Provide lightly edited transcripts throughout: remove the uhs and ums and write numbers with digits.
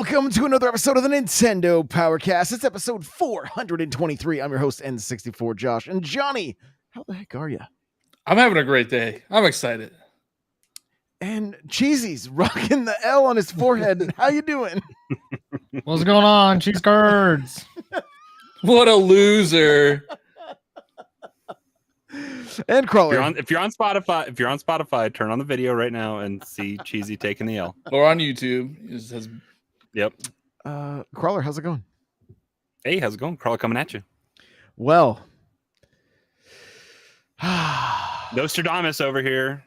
Welcome to another episode of the Nintendo Powercast. It's episode 423. I'm your host, N64 Josh. And Johnny, how the heck are you? I'm having a great day. I'm excited. And Cheesy's rocking the L on his forehead. How you doing? What's going on, cheese curds? What a loser. And Crawler. If you're on Spotify, turn on the video right now and see Cheesy taking the L. Or on YouTube. It says, Yep. Crawler, how's it going? Hey, how's it going? Crawler coming at you. Well. Nostradamus over here.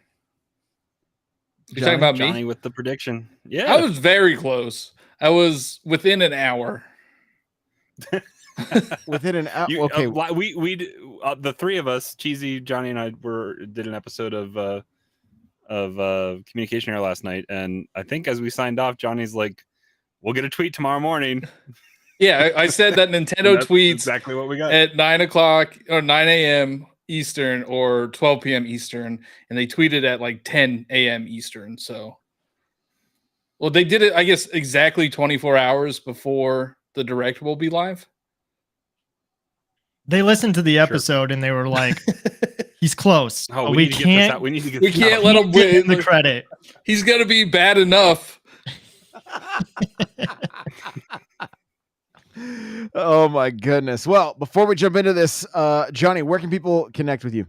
you're talking about Johnny me? with the prediction. Yeah. I was very close. I was within an hour. Within an hour. Okay. We the three of us, Cheesy, Johnny, and I did an episode of Communication Error last night, and I think as we signed off, Johnny's like, "We'll get a tweet tomorrow morning." Yeah, I said that Nintendo tweets exactly what we got at 9 o'clock or 9 a.m. Eastern or 12 p.m. Eastern, and they tweeted at like 10 a.m. Eastern. So, well, they did it, I guess, exactly 24 hours before the Direct will be live. They listened to the episode and they were like, "He's close. Oh, we can't. We need to get We this can't out. let him win the credit." He's gonna be bad enough. Oh my goodness. Well, before we jump into this, Johnny, where can people connect with you?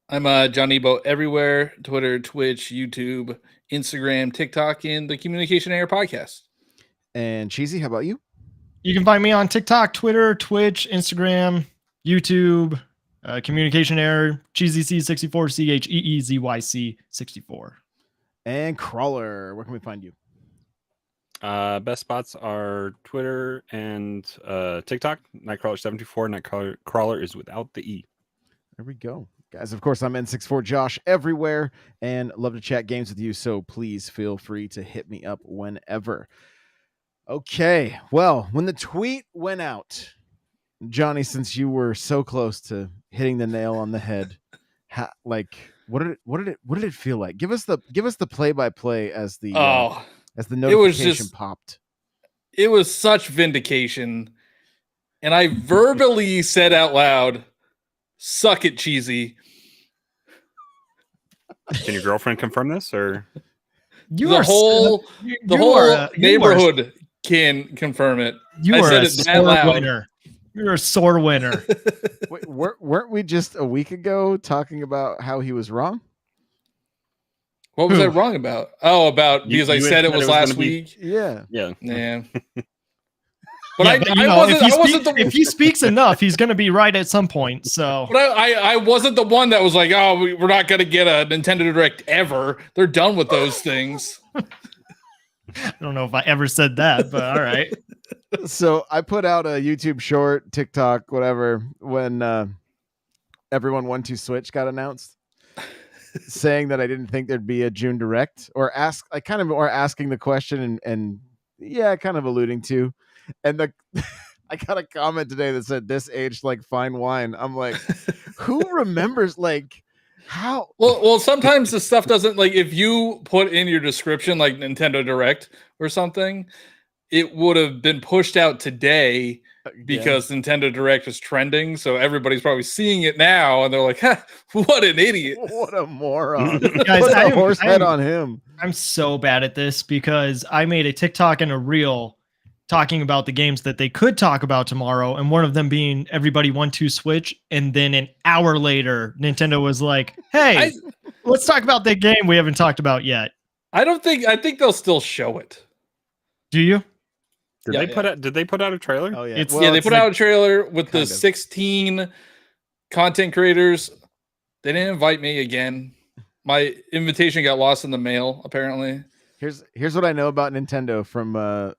I'm Johnny Bo everywhere: Twitter, Twitch, YouTube, Instagram, TikTok, and the Communication Error podcast. And Cheesy, how about you? You can find me on TikTok, Twitter, Twitch, Instagram, YouTube, Communication Error, CheezyC64, CheezyC64. And Crawler, where can we find you? Best spots are Twitter and TikTok. Nightcrawler724. Nightcrawler is without the E. There we go. Guys, of course, I'm N64 Josh everywhere and love to chat games with you, so please feel free to hit me up whenever. Okay, well, when the tweet went out, Johnny, since you were so close to hitting the nail on the head, what did it feel like? Give us the play-by-play as the notification popped. It was such vindication, and I verbally said out loud, "Suck it, Cheesy." Can your girlfriend confirm this, or The whole neighborhood can confirm it. You I are said a it that sore loud. winner. You're a sore winner. Wait, weren't we just a week ago talking about how he was wrong? What was I wrong about? Oh, because I said it was last week. Yeah. But Yeah, I wasn't if he speaks enough, he's going to be right at some point. So, but I wasn't the one that was like, "Oh, we're not going to get a Nintendo Direct ever. They're done with those things." I don't know if I ever said that, but all right. So I put out a YouTube short, TikTok, whatever, when Everyone 1-2 Switch got announced, saying that I didn't think there'd be a June Direct, or asking the question and kind of alluding to. And I got a comment today that said, "This aged like fine wine." I'm like, who remembers how? Well, sometimes the stuff doesn't, like, if you put in your description like Nintendo Direct or something, it would have been pushed out today because Nintendo Direct is trending. So everybody's probably seeing it now and they're like, "What an idiot. What a moron." Guys, Put a horse head on him. I'm so bad at this because I made a TikTok and a reel talking about the games that they could talk about tomorrow, and one of them being Everybody 1-2 Switch. And then an hour later, Nintendo was like, "Hey, let's talk about that game we haven't talked about yet." I think they'll still show it. Do you? Did they put out a trailer? Oh yeah. They put out a trailer with the 16 content creators. They didn't invite me again. My invitation got lost in the mail, apparently. Here's what I know about Nintendo from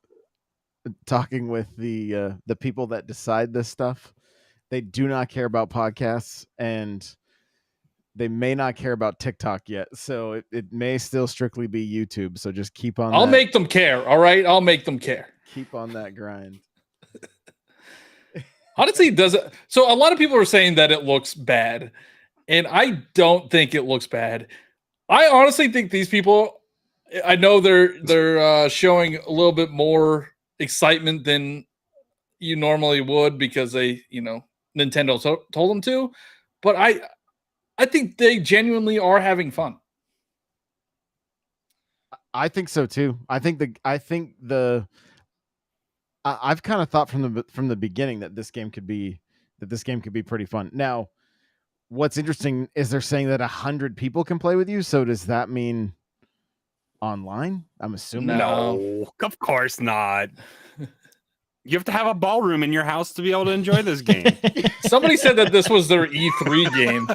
talking with the people that decide this stuff. They do not care about podcasts, and they may not care about TikTok yet. So it may still strictly be YouTube. So just keep on. I'll make them care. All right. I'll make them care. Keep on that grind. Honestly, does it? So a lot of people are saying that it looks bad, and I don't think it looks bad. I honestly think these people, I know they're showing a little bit more excitement than you normally would because they, Nintendo told them to. But I think they genuinely are having fun. I think so too. I've kind of thought from the beginning that this game could be pretty fun. Now, what's interesting is they're saying that 100 people can play with you. So does that mean online? I'm assuming. No, of course not. You have to have a ballroom in your house to be able to enjoy this game. Somebody said that this was their E3 game.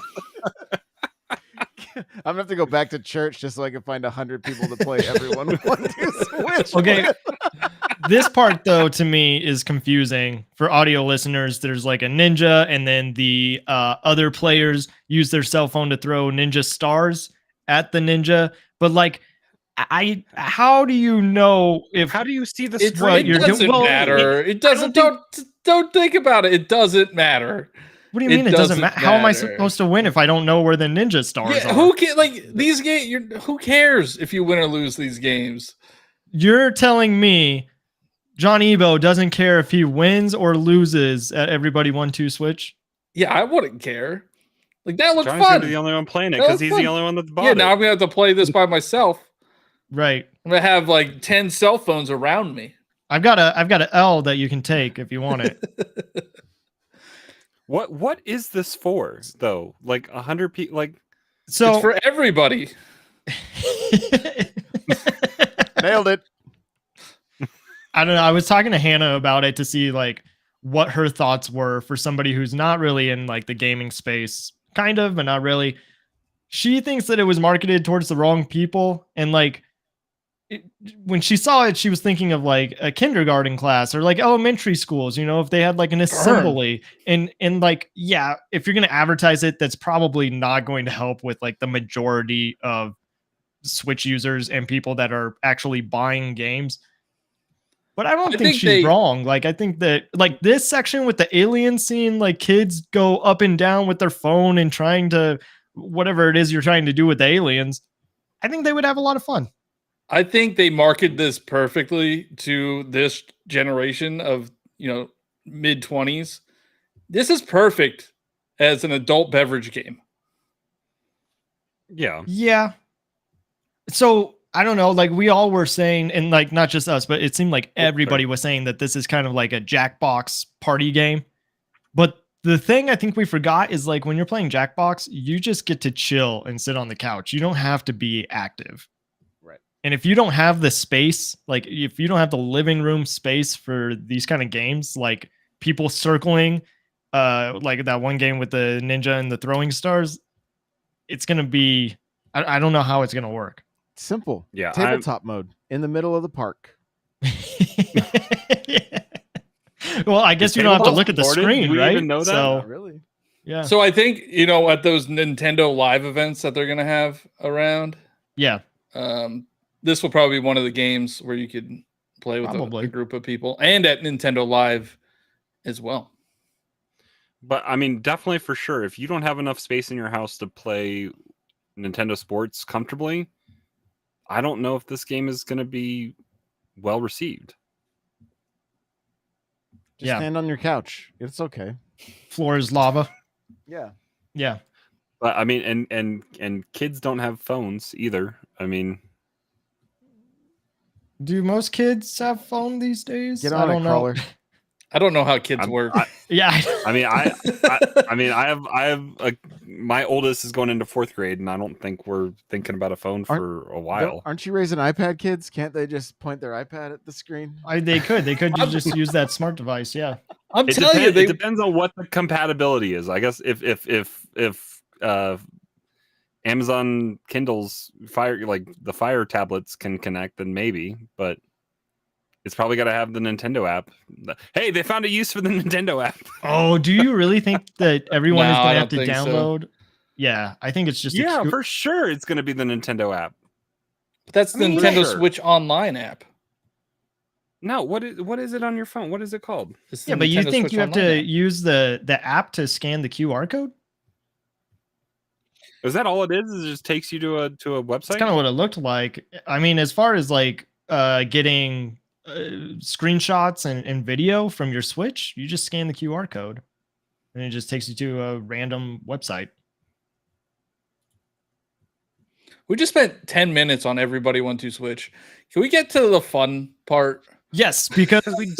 I'm gonna have to go back to church just so I can find 100 people to play everyone want to Switch. Okay. This part though to me is confusing for audio listeners. There's like a ninja, and then the other players use their cell phone to throw ninja stars at the ninja. But like, how do you know if? How do you see the It screen? doesn't matter. It doesn't. Don't think about it. It doesn't matter. What do you mean it doesn't matter? How am I supposed to win if I don't know where the ninja stars are? These games? Who cares if you win or lose these games? You're telling me John Ebo doesn't care if he wins or loses at Everybody 1-2 Switch? Yeah, I wouldn't care. Like, that looked Johnny's fun. gonna be the only one playing it because he's the only one that's bought it. Yeah, now I'm gonna have to play this by myself. Right. I'm gonna have like 10 cell phones around me. I've got a L that you can take if you want it. What is this for though? Like 100 people? Like, so it's for everybody. Nailed it. I don't know. I was talking to Hannah about it to see like what her thoughts were for somebody who's not really in like the gaming space, kind of, but not really. She thinks that it was marketed towards the wrong people, and like when she saw it, she was thinking of like a kindergarten class or like elementary schools, if they had like an assembly and like, yeah, if you're going to advertise it, that's probably not going to help with like the majority of Switch users and people that are actually buying games. But I don't think she's wrong. Like, I think that like this section with the alien scene, like kids go up and down with their phone and trying to whatever it is you're trying to do with the aliens. I think they would have a lot of fun. I think they market this perfectly to this generation of, mid-20s. This is perfect as an adult beverage game. Yeah. Yeah. So, I don't know, like we all were saying, and like not just us, but it seemed like everybody was saying that this is kind of like a Jackbox party game. But the thing I think we forgot is like when you're playing Jackbox, you just get to chill and sit on the couch. You don't have to be active. And if you don't have the space, like if you don't have the living room space for these kind of games, like people circling, like that one game with the ninja and the throwing stars, it's going to be, I don't know how it's going to work. Simple. Yeah. Tabletop mode in the middle of the park. Yeah. Well, I guess you don't have to look at the screen, right? Even know that? So, Not really. Yeah. So I think, at those Nintendo Live events that they're going to have around. Yeah. This will probably be one of the games where you could play with a group of people, and at Nintendo Live as well. But I mean, definitely for sure, if you don't have enough space in your house to play Nintendo Sports comfortably, I don't know if this game is going to be well received. Just stand on your couch. It's okay. Floor is lava. Yeah. Yeah. But I mean, and kids don't have phones either. I mean, do most kids have phone these days? Get on it, Crawler. I don't know how kids work. Yeah. I mean, I have my oldest is going into 4th grade, and I don't think we're thinking about a phone for a while. Aren't you raising iPad kids? Can't they just point their iPad at the screen? They could just use that smart device. Yeah. I'm telling you, it depends on what the compatibility is. I guess if Amazon Kindle's the Fire tablets can connect, then maybe, but it's probably got to have the Nintendo app. Hey, they found a use for the Nintendo app. Oh, do you really think that everyone is going to have to download? So. Yeah, I think it's just for sure it's going to be the Nintendo app. But that's the Nintendo Switch Online app. No, what is it on your phone? What is it called? Yeah, but you think you have to use the app to scan the QR code? Is that all it is? It just takes you to a website? It's kind of what it looked like. I mean, as far as like getting screenshots and video from your Switch, you just scan the QR code and it just takes you to a random website. We just spent 10 minutes on Everybody 1-2 Switch. Can we get to the fun part? Yes, because we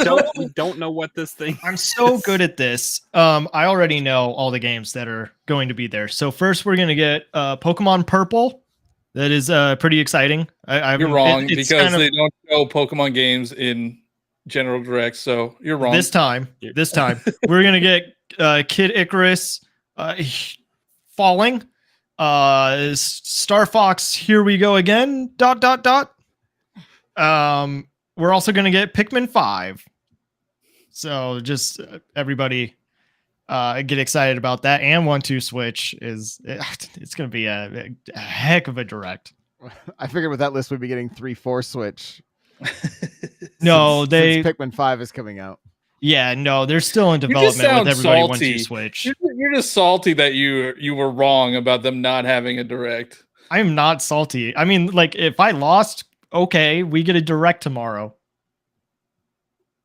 don't know what this thing I'm so good at this. I already know all the games that are going to be there. So first we're going to get Pokemon Purple. That is pretty exciting. You're wrong because they don't show Pokemon games in General Direct, so you're wrong. This time we're going to get Kid Icarus Falling. Star Fox, Here We Go Again, ... We're also going to get Pikmin 5. So just everybody get excited about that. And 1-2 Switch it's going to be a heck of a direct. I figured with that list we'd be getting 3-4 Switch. No, since Pikmin 5 is coming out. Yeah, no, they're still in development with Everybody 1-2 Switch. You're just salty that you were wrong about them not having a direct. I'm not salty. I mean, like, if I lost, okay, we get a direct tomorrow.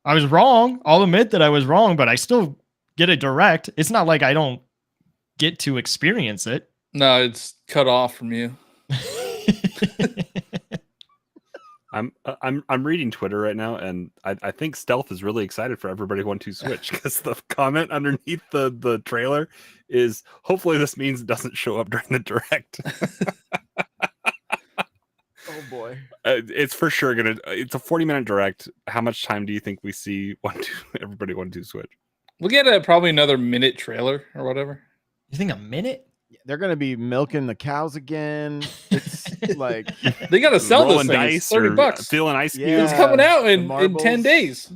I was wrong. I'll admit that I was wrong, but I still get a direct. It's not like I don't get to experience it. No, it's cut off from you. I'm reading Twitter right now, and I think Stealth is really excited for Everybody 1-2 Switch because the comment underneath the trailer is hopefully this means it doesn't show up during the direct. Oh boy, it's for sure gonna. It's a 40-minute direct. How much time do you think we see Everybody 1-2 Switch? We'll get probably another minute trailer or whatever. You think a minute? They're gonna be milking the cows again. It's like they gotta sell this thing. Dice it's $30. Feeling ice cubes. It's coming out in 10 days.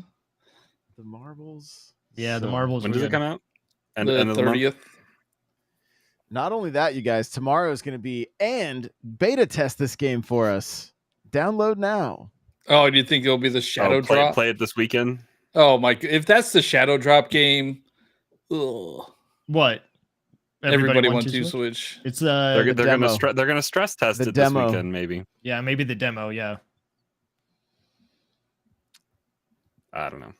The marbles. Yeah, the marbles. When does it come out? And the 30th. Not only that, you guys, tomorrow is going to be and beta test this game for us. Download now. Oh, do you think it'll be the Shadow Drop? Play it this weekend. Oh my! If that's the Shadow Drop game, ugh. What? Everybody 1-2 Switch. It's they're gonna stress test it this weekend, maybe. Yeah, maybe the demo. Yeah. I don't know.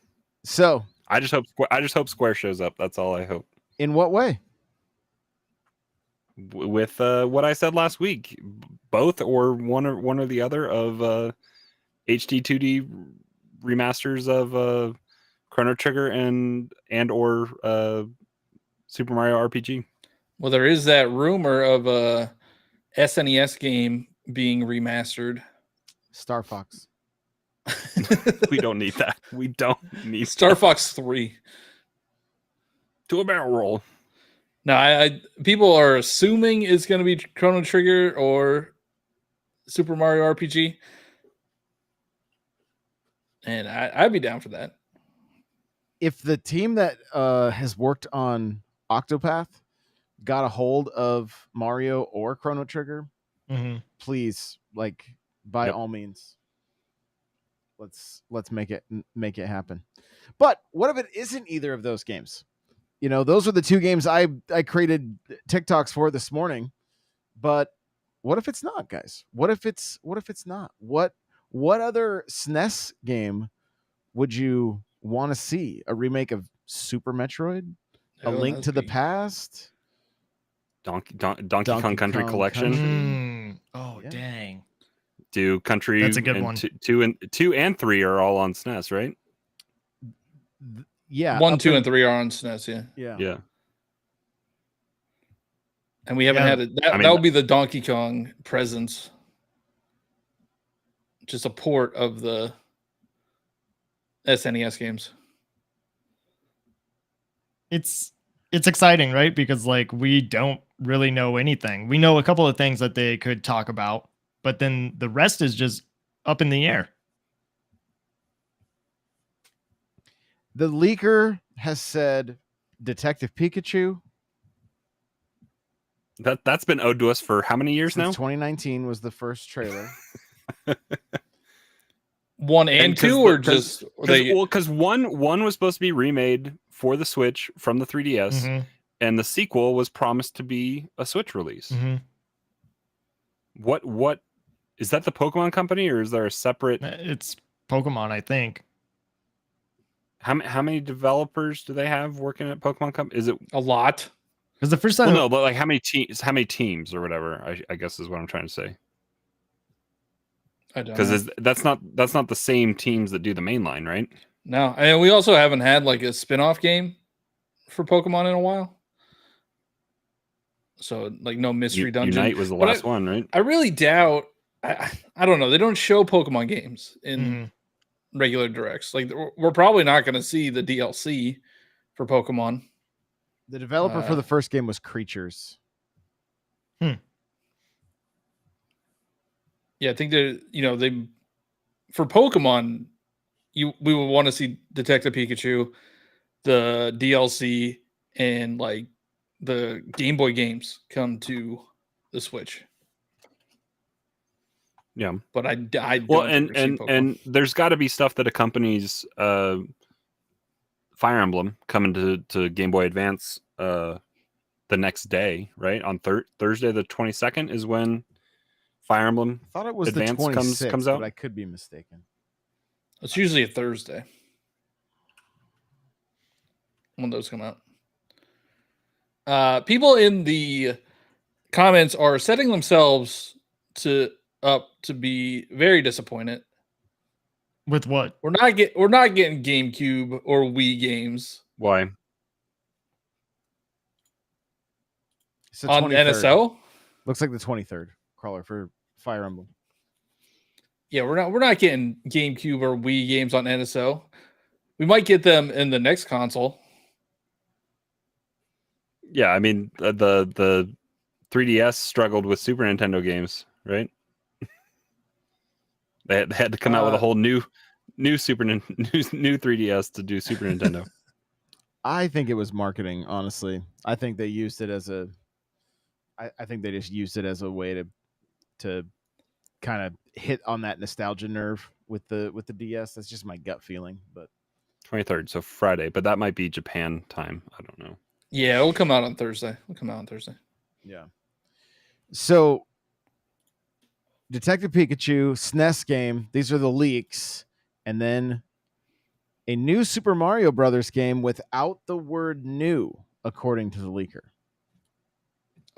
So I just hope Square shows up. That's all I hope. In what way? With what I said last week, both or one or the other of HD 2D remasters of Chrono Trigger and or Super Mario RPG. Well, there is that rumor of a SNES game being remastered. Star Fox. We don't need that. We don't need Star Fox 3. Do a barrel roll. Now, people are assuming it's going to be Chrono Trigger or Super Mario RPG. And I'd be down for that. If the team that has worked on Octopath got a hold of Mario or Chrono Trigger, please, by all means, let's make it happen. But what if it isn't either of those games? You know, those are the two games I created TikToks for this morning. But what if it's not, guys? What if it's not? What other SNES game would you want to see? A remake of Super Metroid? A Link to the Past? Donkey Kong Country Collection. Oh, yeah. Dang. Do Country That's a good one. 2 and 3 are all on SNES, right? Yeah. 1, 2, and 3 are on SNES, Yeah. And we haven't had it. That would be the Donkey Kong presence. Just a port of the SNES games. It's exciting, right? Because we don't really know anything. We know a couple of things that they could talk about, but then the rest is just up in the air. The leaker has said Detective Pikachu. That's been owed to us for how many years now? 2019 was the first trailer. 1 and 2, or just because one was supposed to be remade for the Switch from the 3DS, and the sequel was promised to be a Switch release. What is that? The Pokemon Company, or is there a separate? It's Pokemon, I think. How many developers do they have working at Pokemon Company? Is it A lot. Because the first time, well, no, but like how many teams or whatever? I guess is what I'm trying to say. I don't know. Because that's not the same teams that do the main line, right? No, and we also haven't had like a spin-off game for Pokemon in a while. So like no mystery dungeon. Unite was the But last one, right? I really doubt. I don't know. They don't show Pokemon games in regular directs. Like we're probably not going to see the DLC for Pokemon. The developer for the first game was Creatures. Yeah, I think that they for Pokemon, we would want to see Detective Pikachu, the DLC, and like the Game Boy games come to the Switch. Yeah, but I don't. Well, and there's got to be stuff that accompanies Fire Emblem coming to Game Boy Advance the next day, right? On Thursday the 22nd is when Fire Emblem I thought it was Advance the 26th, comes out. but I could be mistaken. It's usually a Thursday when those come out. People in the comments are setting themselves up to be very disappointed. With what? We're not getting GameCube or Wii games. Why? On 23rd. NSO? Looks like the 23rd crawler for Fire Emblem. Yeah, we're not getting GameCube or Wii games on NSO. We might get them in the next console. Yeah, I mean the 3DS struggled with Super Nintendo games, right? They had to come out with a whole new 3DS to do Super Nintendo. I think it was marketing, honestly. I think they used it as I think they just used it as a way to kind of hit on that nostalgia nerve with the DS. That's just my gut feeling, but 23rd, so Friday, but that might be Japan time. I don't know. Yeah, it'll come out on Thursday. Yeah. So Detective Pikachu, SNES game, these are the leaks, and then a new Super Mario Brothers game without the word new, according to the leaker.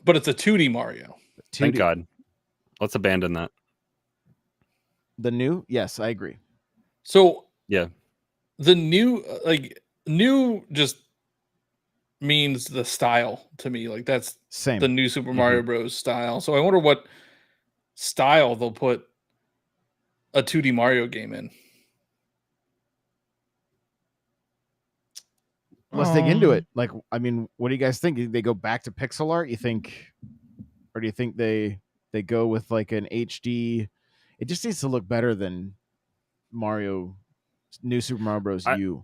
But it's a 2D Mario. 2D. Thank God. Let's abandon that. The new? Yes, I agree. So yeah, the new just means the style to me. Like that's same. The new Super Mario Bros. Style. So I wonder what style they'll put a 2D Mario game in. Let's dig into it. Like, I mean, what do you guys think? Do they go back to pixel art? You think, or do you think they go with like an HD? It just needs to look better than New Super Mario Bros. U.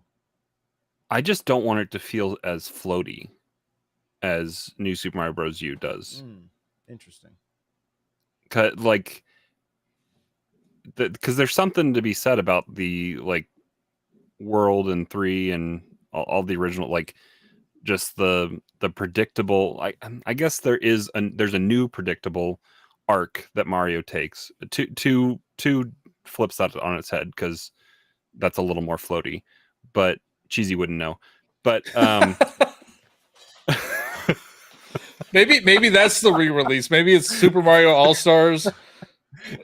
I just don't want it to feel as floaty as New Super Mario Bros. U does. Interesting. Like, because there's something to be said about the like world and 3 and all the original, like just the predictable. I guess there's a new predictable arc that Mario takes. Two flips that on its head because that's a little more floaty, but Cheesy wouldn't know. But maybe that's the re-release. Maybe it's Super Mario All-Stars.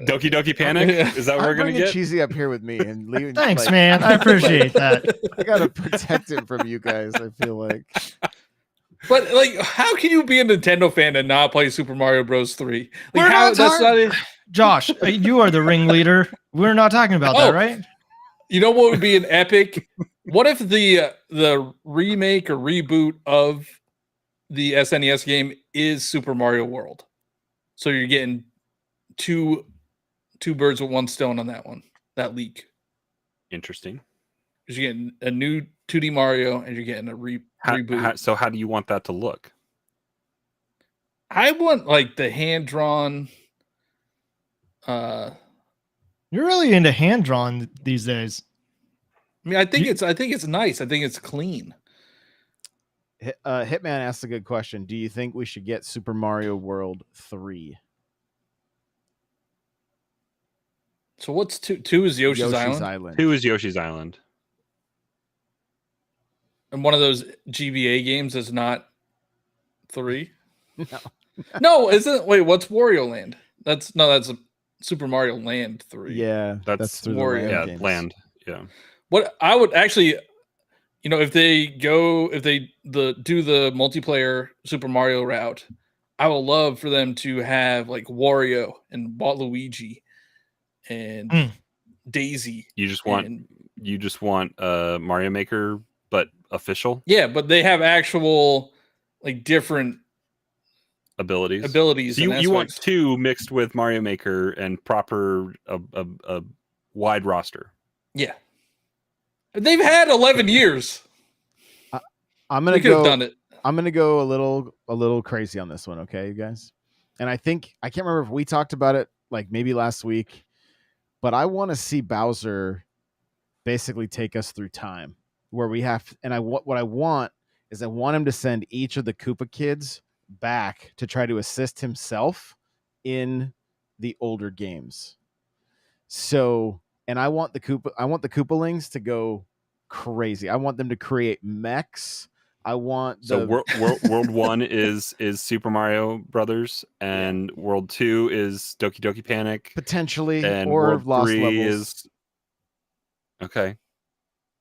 Doki Doki Panic? Is that what we're gonna get? Cheesy up here with me and leave. Thanks, man. I appreciate that. I gotta protect him from you guys. I feel like. But like, how can you be a Nintendo fan and not play Super Mario Bros. 3? Like, We're not talking. Josh, you are the ringleader. We're not talking about that, right? You know what would be an epic? What if the remake or reboot of the SNES game is Super Mario World? So you're getting two birds with one stone on that leak. Interesting. You're getting a new 2D Mario and you're getting a reboot. So how do you want that to look? I want like the hand-drawn. You're really into hand-drawn these days. I mean, I think it's nice. I think it's clean. Hitman asked a good question. Do you think we should get Super Mario World 3? So what's two? Two is Yoshi's Island? 2 is Yoshi's Island. And one of those GBA games is not 3? No. No, isn't. Wait, what's Wario Land? That's a Super Mario Land 3. Yeah, that's through the Wario. land games. Land. Yeah. What I would actually, if they do the multiplayer Super Mario route, I would love for them to have like Wario and Waluigi and Daisy. You just want Mario Maker, but official. Yeah, but they have actual like different abilities. So you want 2 mixed with Mario Maker and proper a wide roster. Yeah, they've had 11 years. I'm gonna have done it. I'm gonna go a little crazy on this one, okay, you guys. And I can't remember if we talked about it like maybe last week, but I want to see Bowser basically take us through time where we have. And what I want is I want him to send each of the Koopa kids back to try to assist himself in the older games. So, and I want the Koopalings to go crazy. I want them to create mechs. I want World 1 is Super Mario Brothers, and World 2 is Doki Doki Panic potentially, and or World Lost 3 Levels. is okay.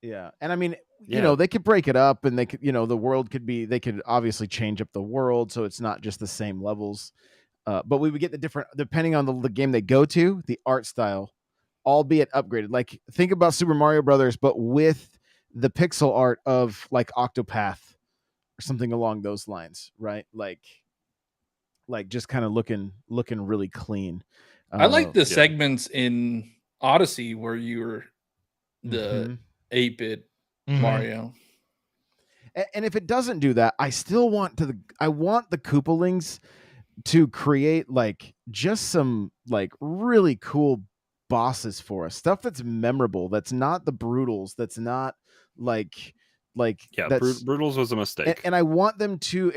Yeah, and I mean, they could break it up, and they could, the world could be. They could obviously change up the world so it's not just the same levels. But we would get the different, depending on the game they go to, the art style, albeit upgraded. Like think about Super Mario Brothers, but with the pixel art of like Octopath or something along those lines, right? Like just kind of looking really clean. I like the segments in Odyssey where you were the 8-bit Mario. And if it doesn't do that, I still want the Koopalings to create like just some like really cool bosses for us, stuff that's memorable, that's not the brutals, that's not like Brutals was a mistake. And I want them to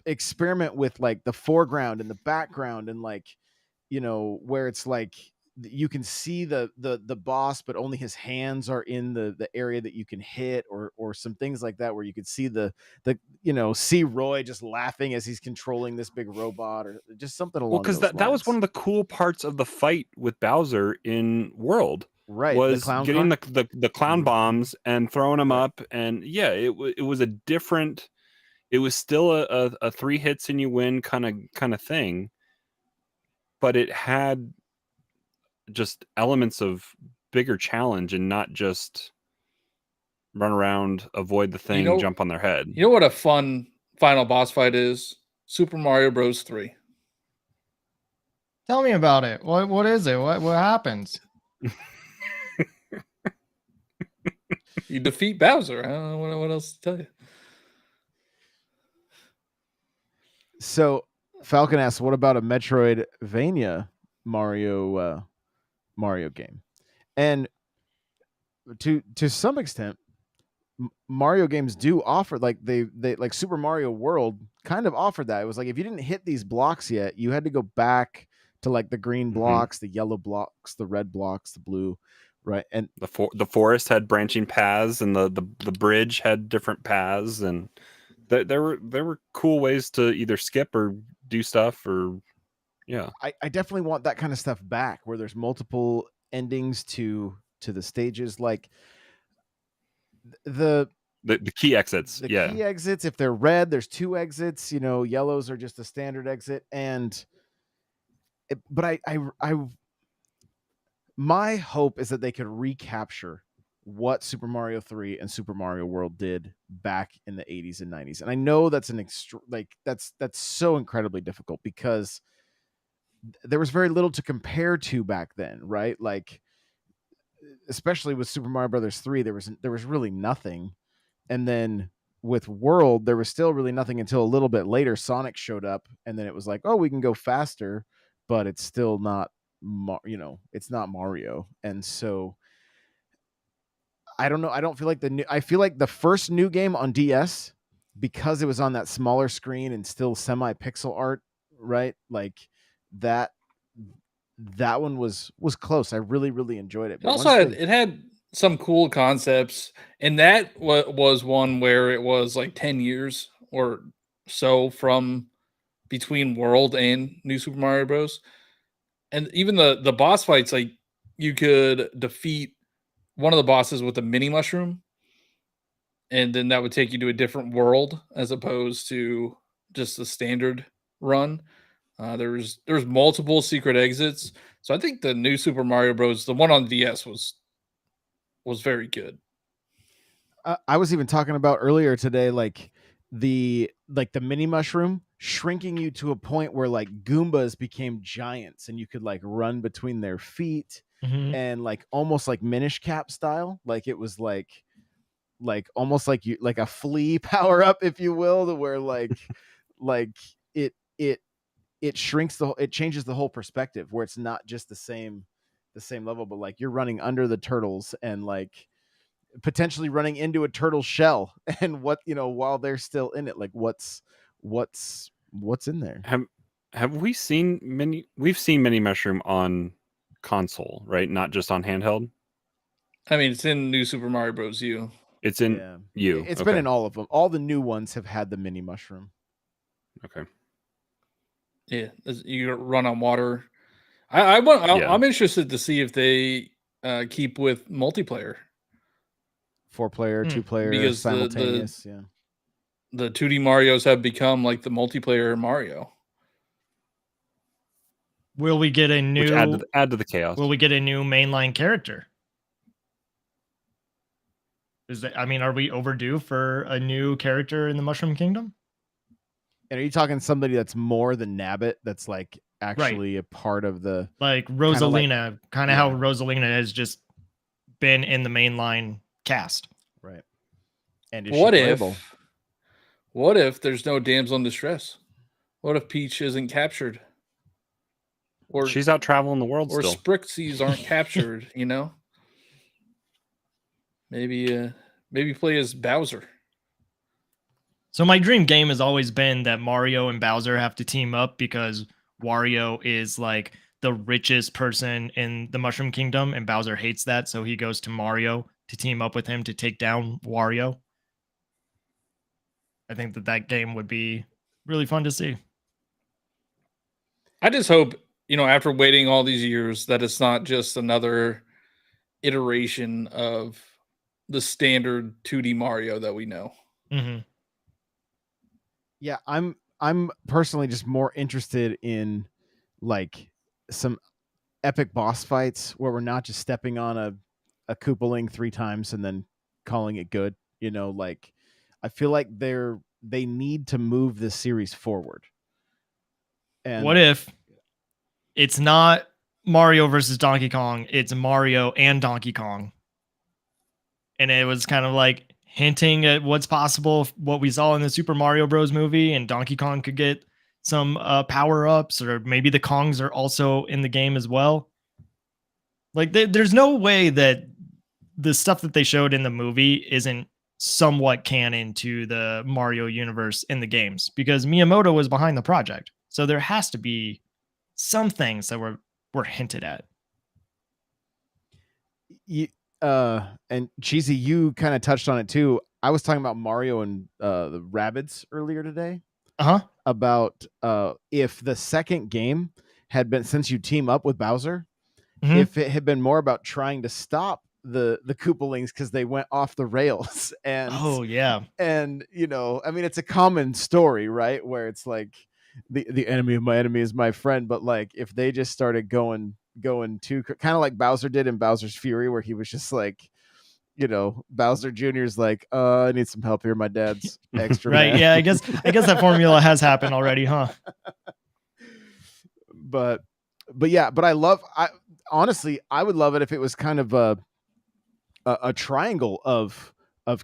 experiment with like the foreground and the background, and like where it's like you can see the boss, but only his hands are in the area that you can hit, or some things like that, where you could see see Roy just laughing as he's controlling this big robot, or just something along. Well, because that was one of the cool parts of the fight with Bowser in World, right? Was getting the clown bombs and throwing them up, and it was a different. It was still a 3 hits and you win kind of thing, but it had just elements of bigger challenge and not just run around, avoid the thing, jump on their head. You know what a fun final boss fight is? Super Mario Bros. 3. Tell me about it. What is it? What happens? You defeat Bowser. I don't know what else to tell you. So Falcon asks, what about a Metroidvania Mario game? And to some extent, Mario games do offer, like they like Super Mario World kind of offered that. It was like if you didn't hit these blocks yet, you had to go back to like the green blocks, the yellow blocks, the red blocks, the blue, right? And the forest had branching paths, and the bridge had different paths, and there were cool ways to either skip or do stuff, or I definitely want that kind of stuff back, where there's multiple endings to the stages, like the key exits. Key exits. If they're red, there's 2 exits. Yellows are just a standard exit, but my hope is that they could recapture what Super Mario 3 and Super Mario World did back in the 80s and 90s. And I know that's that's so incredibly difficult, because there was very little to compare to back then, right? Like, especially with Super Mario Brothers 3, there was really nothing. And then with World, there was still really nothing until a little bit later. Sonic showed up, and then it was like, oh, we can go faster, but it's still not, it's not Mario. And so I don't know. I don't feel like I feel like the first new game on DS, because it was on that smaller screen and still semi-pixel art, right? Like that that one was close. I really enjoyed it. It But also had some cool concepts, and that was one where it was like 10 years or so from between World and New Super Mario Bros. And even the boss fights, like you could defeat one of the bosses with a mini mushroom, and then that would take you to a different world as opposed to just the standard run. There's multiple secret exits, so I think the new Super Mario Bros. The one on DS was very good. I was even talking about earlier today, like the mini mushroom shrinking you to a point where like Goombas became giants and you could like run between their feet, and like almost like Minish Cap style. Like it was like almost like you like a flea power up, if you will, to where like like it shrinks it changes the whole perspective where it's not just the same level, but like you're running under the turtles and like potentially running into a turtle shell, and what, while they're still in it, like what's in there. Have we seen we've seen Mini Mushroom on console, right? Not just on handheld. I mean, it's in New Super Mario Bros. U. It's in U. It's been in all of them. All the new ones have had the mini mushroom. Okay. Yeah, you run on water. I'm interested to see if they keep with multiplayer. 4-player, 2-player, because simultaneous. The 2D Marios have become like the multiplayer Mario. Will we get a new add to the chaos? Will we get a new mainline character? Are we overdue for a new character in the Mushroom Kingdom? And are you talking somebody that's more than Nabbit, that's like actually a part of the, like Rosalina, kind of how Rosalina has just been in the mainline cast, right? And is what she playable? What if there's no damsel in distress? What if Peach isn't captured? Or she's out traveling the world or still. Or Sprixies aren't captured, Maybe play as Bowser. So my dream game has always been that Mario and Bowser have to team up, because Wario is like the richest person in the Mushroom Kingdom and Bowser hates that, so he goes to Mario to team up with him to take down Wario. I think that game would be really fun to see. I just hope, after waiting all these years, that it's not just another iteration of the standard 2D Mario that we know. Mm-hmm. Yeah, I'm personally just more interested in like some epic boss fights where we're not just stepping on a Koopaling 3 times and then calling it good. Like I feel like they need to move this series forward. And what if it's not Mario versus Donkey Kong, it's Mario and Donkey Kong? And it was kind of like hinting at what's possible, what we saw in the Super Mario Bros. Movie, and Donkey Kong could get some power-ups, or maybe the Kongs are also in the game as well. Like, there's no way that the stuff that they showed in the movie isn't somewhat canon to the Mario universe in the games, because Miyamoto was behind the project. So there has to be some things that were hinted at. And Cheesy, you kind of touched on it too. I was talking about Mario and the Rabbids earlier today. About if the second game had been, since you team up with Bowser, if it had been more about trying to stop the Koopalings because they went off the rails. And and it's a common story, right, where it's like the enemy of my enemy is my friend. But like if they just started going to kind of like Bowser did in Bowser's Fury, where he was just like, Bowser Jr.'s like, I need some help here. My dad's extra right. mad. Yeah, I guess that formula has happened already, huh? But honestly, I would love it if it was kind of a triangle of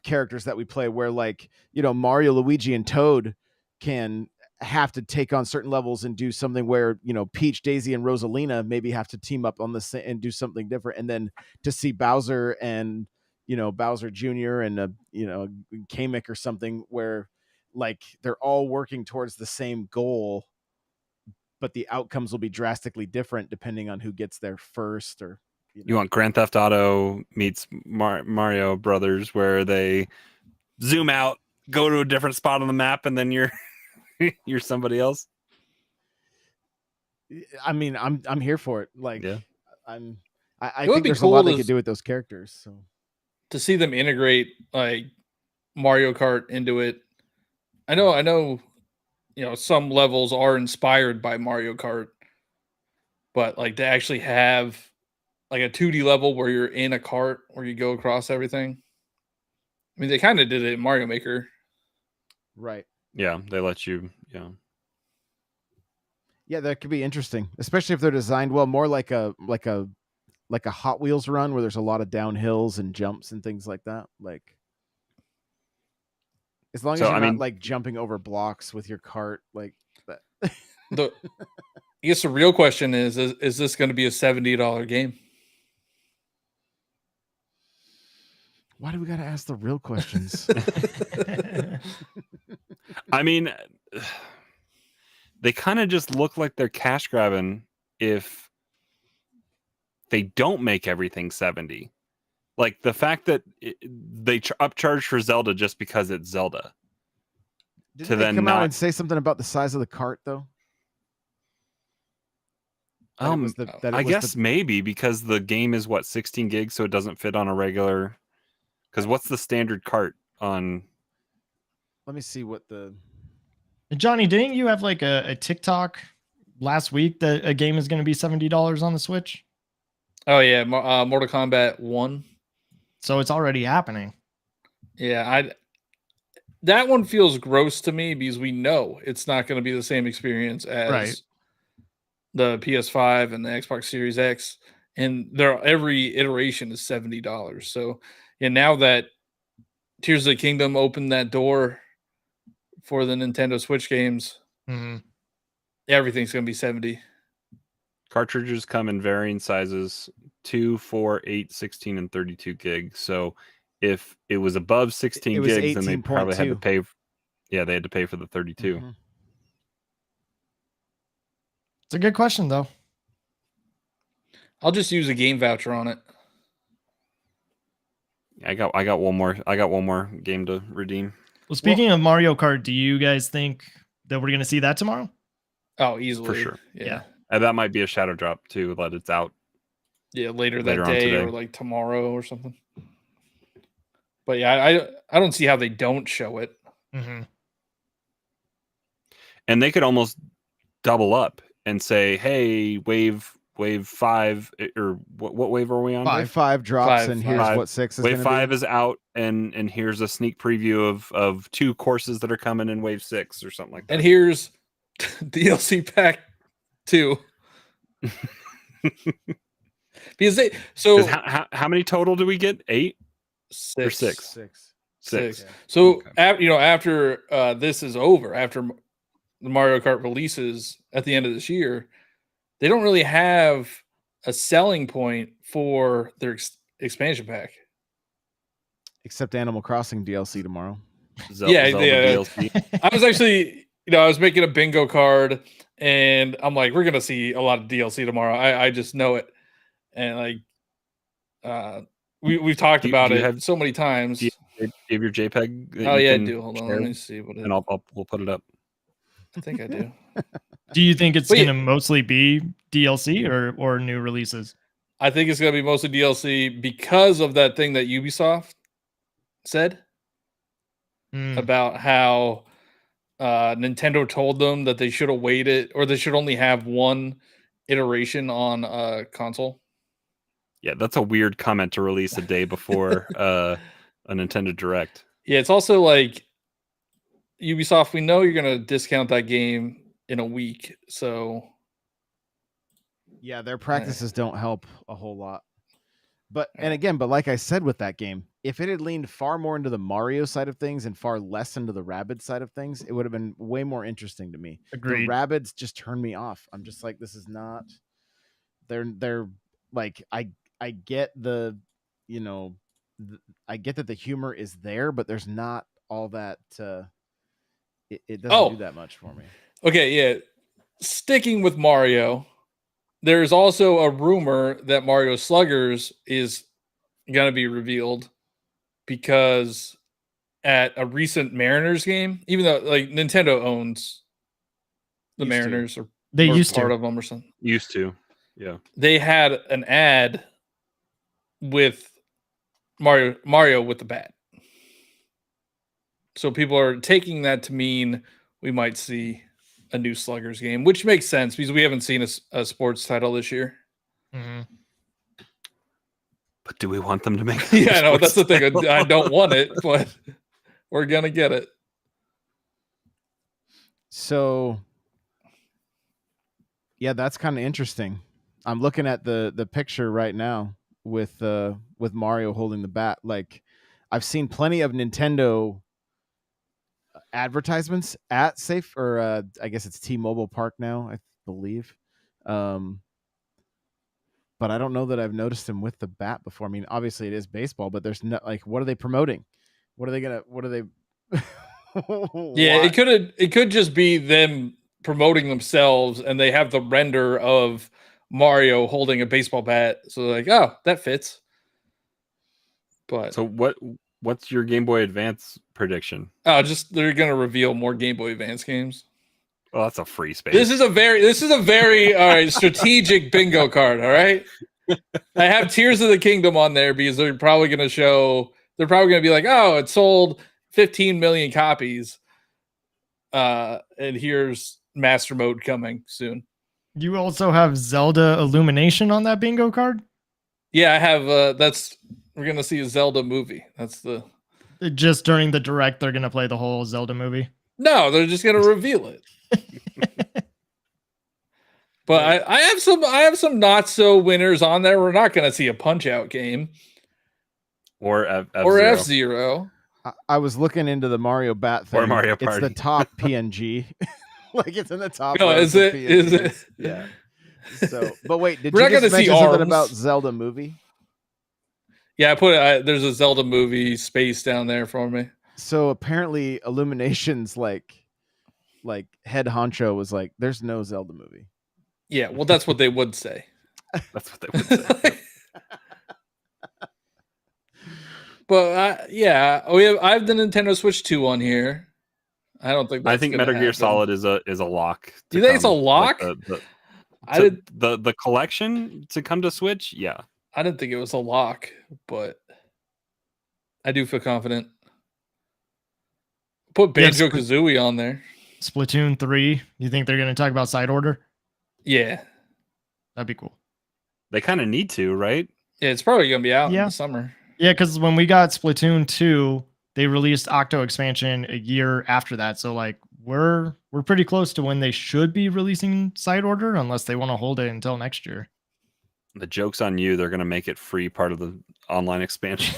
characters that we play, where like, Mario, Luigi, and Toad can have to take on certain levels and do something where, Peach, Daisy, and Rosalina maybe have to team up on this and do something different. And then to see Bowser and, Bowser Jr. and, Kamek or something, where like they're all working towards the same goal, but the outcomes will be drastically different depending on who gets there first. Or you want Grand Theft Auto meets Mario Brothers, where they zoom out, go to a different spot on the map, and then you're you're somebody else. I mean, I'm here for it. Like, Yeah. I It would think be there's a cool lot they to- could do with those characters. So to see them integrate like Mario Kart into it. I know, some levels are inspired by Mario Kart, but like to actually have like a 2D level where you're in a cart where you go across everything. I mean, they kind of did it in Mario Maker. right. Yeah, they let you. Yeah, that could be interesting, especially if they're designed well, more like a Hot Wheels run where there's a lot of downhills and jumps and things like that. Like, as long as So, you're I not mean- like jumping over blocks with your cart, like that. I guess the real question is this going to be a $70 game? Why do we got to ask the real questions? I mean, they kind of just look like they're cash grabbing if they don't make everything 70. Like the fact that they upcharge for Zelda just because it's Zelda. Didn't they come out and say something about the size of the cart though? I guess maybe because the game is 16 gigs, so it doesn't fit on a regular. Because what's the standard cart on? Let me see what the. Johnny, didn't you have like a TikTok last week that a game is going to be $70 on the Switch? Oh yeah, Mortal Kombat 1. So it's already happening. Yeah, that one feels gross to me because we know it's not going to be the same experience as the PS5 and the Xbox Series X, and every iteration is $70. So, and now that Tears of the Kingdom opened that door for the Nintendo Switch games, everything's going to be 70. Cartridges come in varying sizes: 2, 4, 8, 16, and 32 gigs. So if it was above 16 gigs, then they probably had to pay. Yeah, they had to pay for the 32. Mm-hmm. It's a good question, though. I'll just use a game voucher on it. I got one more game to redeem. Well, speaking of Mario Kart, do you guys think that we're going to see that tomorrow? Oh, easily. For sure. Yeah. And that might be a shadow drop too, that it's out. Yeah, later Later that on day today. or like tomorrow or something. But yeah, I don't see how they don't show it. Mm-hmm. And they could almost double up and say, "Hey, wave 5, or what wave are we on? Wave 5 drops, Five, and here's five. what 6 is. Wave gonna 5 be. is out, and here's a sneak preview of 2 courses that are coming in wave 6 or something like that." And here's DLC pack 2. Because how many total do we get? 8 or 6? 6. 6. Yeah. So Okay. after this is over, after the Mario Kart releases at the end of this year, they don't really have a selling point for their expansion pack. Except Animal Crossing DLC tomorrow. Yeah, Zelda yeah. DLC. I was actually, I was making a bingo card, and I'm like, we're gonna see a lot of DLC tomorrow. I just know it, and like, we've talked about it so many times. Do you have your JPEG? That Oh you yeah, I can do. Hold on, share? let me see what it. And we'll put it up. I think I do. Do you think it's But going to mostly be DLC or new releases? I think it's gonna be mostly DLC because of that thing that Ubisoft said about how Nintendo told them that they should have waited, or they should only have one iteration on a console. Yeah, that's a weird comment to release a day before a Nintendo Direct. Yeah, it's also like Ubisoft, we know you're going to discount that game in a week. So yeah, their practices don't help a whole lot. But but like I said with that game, if it had leaned far more into the Mario side of things and far less into the Rabbids side of things, it would have been way more interesting to me. Agreed. The Rabbids just turned me off. I'm just like, this is not. They're like, I get the, I get that the humor is there, but there's not all that. It doesn't do that much for me. Okay, yeah. sticking with Mario, there's also a rumor that Mario Sluggers is going to be revealed because at a recent Mariners game, even though like Nintendo owns the Used to. Mariners or They used part to. of them or something, Used to. Yeah. they had an ad with Mario with the bat. So people are taking that to mean we might see a new Sluggers game, which makes sense because we haven't seen a sports title this year. Mhm. But do we want them to make? Yeah, no, that's the thing. I don't want it, but we're gonna get it. So, yeah, that's kind of interesting. I'm looking at the picture right now with Mario holding the bat. Like, I've seen plenty of Nintendo advertisements at I guess it's T-Mobile Park now, I believe. But I don't know that I've noticed him with the bat before. I mean, obviously it is baseball, but there's no like, what are they promoting? What are they? Yeah, it could just be them promoting themselves, and they have the render of Mario holding a baseball bat, so they're like, oh, that fits. But So what's your Game Boy Advance prediction? just they're gonna reveal more Game Boy Advance games. Well, that's a free space. This is a very all right strategic bingo card. All right, I have Tears of the Kingdom on there because they're probably gonna be like, oh, it sold 15 million copies. And here's Master Mode coming soon. You also have Zelda Illumination on that bingo card? Yeah, I have we're gonna see a Zelda movie. That's the Just during the direct, they're gonna play the whole Zelda movie. No, they're just gonna reveal it. But I have some not so winners on there. We're not gonna see a Punch Out game or or F-Zero. I was looking into the Mario bat thing. Or Mario It's Party. the top PNG. Like, it's in the top. No, row is of it? Is PNGs. it? Yeah. So, but wait, did We're you not just gonna see mention something arms. about Zelda movie? Yeah, I put there's a Zelda movie space down there for me. So apparently, Illuminations like head honcho was like, "There's no Zelda movie." Yeah, well, that's what they would say. That's what they would say. But yeah, I have the Nintendo Switch 2 on here. I don't think. I think Metal Gear Solid is a lock. You think it's a lock? Like the collection to come to Switch, yeah. I didn't think it was a lock, but I do feel confident. Put Banjo Kazooie on there. Splatoon 3. You think they're gonna talk about side order? Yeah. That'd be cool. They kind of need to, right? Yeah, it's probably gonna be out in Yeah. the summer. Yeah, because when we got Splatoon 2, they released Octo expansion a year after that. So like we're pretty close to when they should be releasing side order, unless they want to hold it until next year. The joke's on you. They're going to make it free part of the online expansion.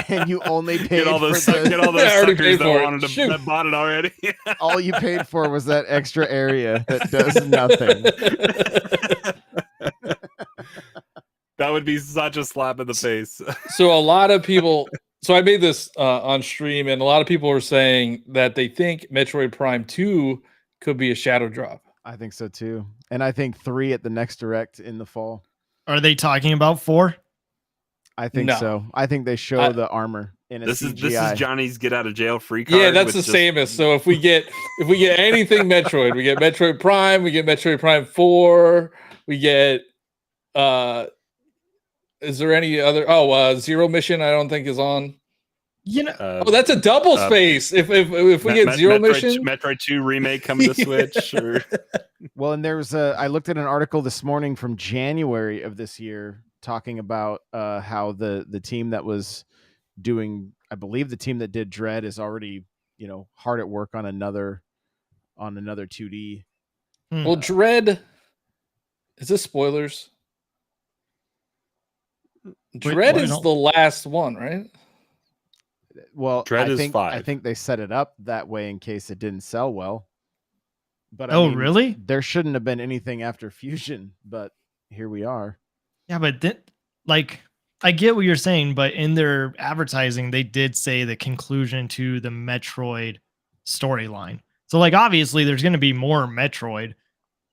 And you only paid Get all those for get all those I already suckers paid that for it. wanted to Shoot. that bought it already. all you paid for was that extra area that does nothing. That would be such a slap in the face. So a lot of people. So I made this on stream, and a lot of people were saying that they think Metroid Prime 2 could be a shadow drop. I think so too, and I think 3 at the next direct in the fall. Are they talking about 4? I think No. so. I think they show the armor in a This CGI. is Johnny's get out of jail free card. Yeah, that's the with just- same as. So if we get anything Metroid, we get Metroid Prime, we get Metroid Prime 4, we get is there any other Zero Mission I don't think is on. You know, That's a double space. If we get Zero Mission. Metroid 2 remake coming to Switch or Well, and there's I looked at an article this morning from January of this year talking about how the team that was doing, I believe the team that did Dread is already, hard at work on another 2D. Well, Dread. Is this spoilers? Dread is the last one, right? Well, Dread is 5. I think they set it up that way in case it didn't sell well. But I Oh, mean, really? There shouldn't have been anything after Fusion, but here we are. Yeah, but I get what you're saying, but in their advertising, they did say the conclusion to the Metroid storyline. So like obviously there's going to be more Metroid,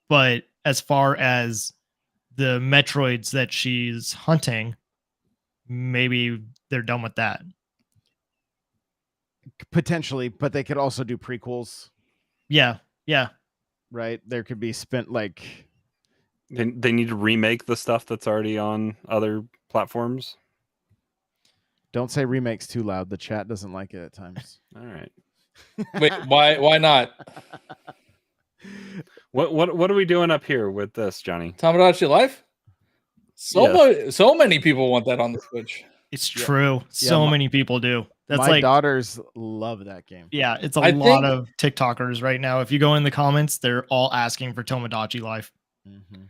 but as far as the Metroids that she's hunting, maybe they're done with that. Potentially, but they could also do prequels, Yeah. right? There could be spent like They need to remake the stuff that's already on other platforms. don't say remakes too loud. The chat doesn't like it at times. All right. Wait, why not? What are we doing up here with this, Johnny? Tamagotchi Life? So many people want that on the Switch. It's true. So many people do. That's my like daughters love that game. yeah, it's a I lot think- of TikTokers right now. If you go in the comments, they're all asking for Tomodachi Life. Mm-hmm.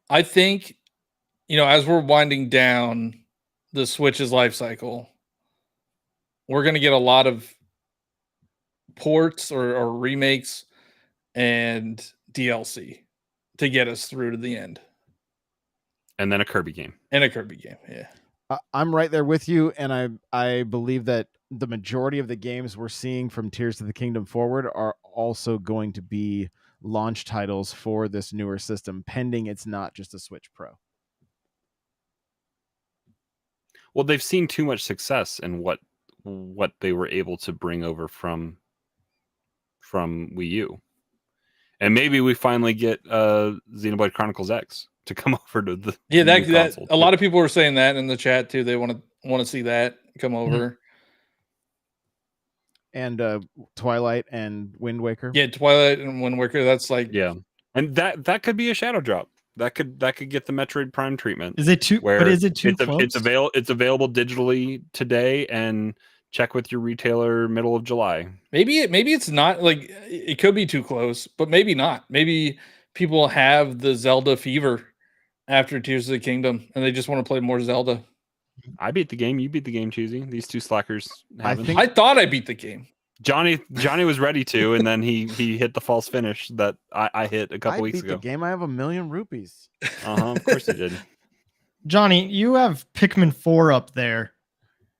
I think, as we're winding down the Switch's life cycle, we're going to get a lot of ports or remakes and DLC to get us through to the end. And then a Kirby game. And a Kirby game, yeah. I'm right there with you, and I believe that the majority of the games we're seeing from Tears of the Kingdom forward are also going to be launch titles for this newer system, pending it's not just a Switch Pro. Well, they've seen too much success in what they were able to bring over from Wii U. And maybe we finally get Xenoblade Chronicles X to come over to the new that console, a lot of people were saying that in the chat too. They want to see that come over. And Twilight and Wind Waker. Yeah, Twilight and Wind Waker. That's like and that could be a shadow drop. That could get the Metroid Prime treatment. Is it too? But is it too close? It's available digitally today, and check with your retailer middle of July. Maybe it's not like it could be too close, but maybe not. Maybe people have the Zelda fever after Tears of the Kingdom, and they just want to play more Zelda. I beat the game. You beat the game, Cheesy. These two slackers haven't. I thought I beat the game. Johnny was ready to, and then he hit the false finish that I hit a couple weeks ago. The game. I have 1,000,000 rupees. Of course he did. Johnny, you have Pikmin 4 up there.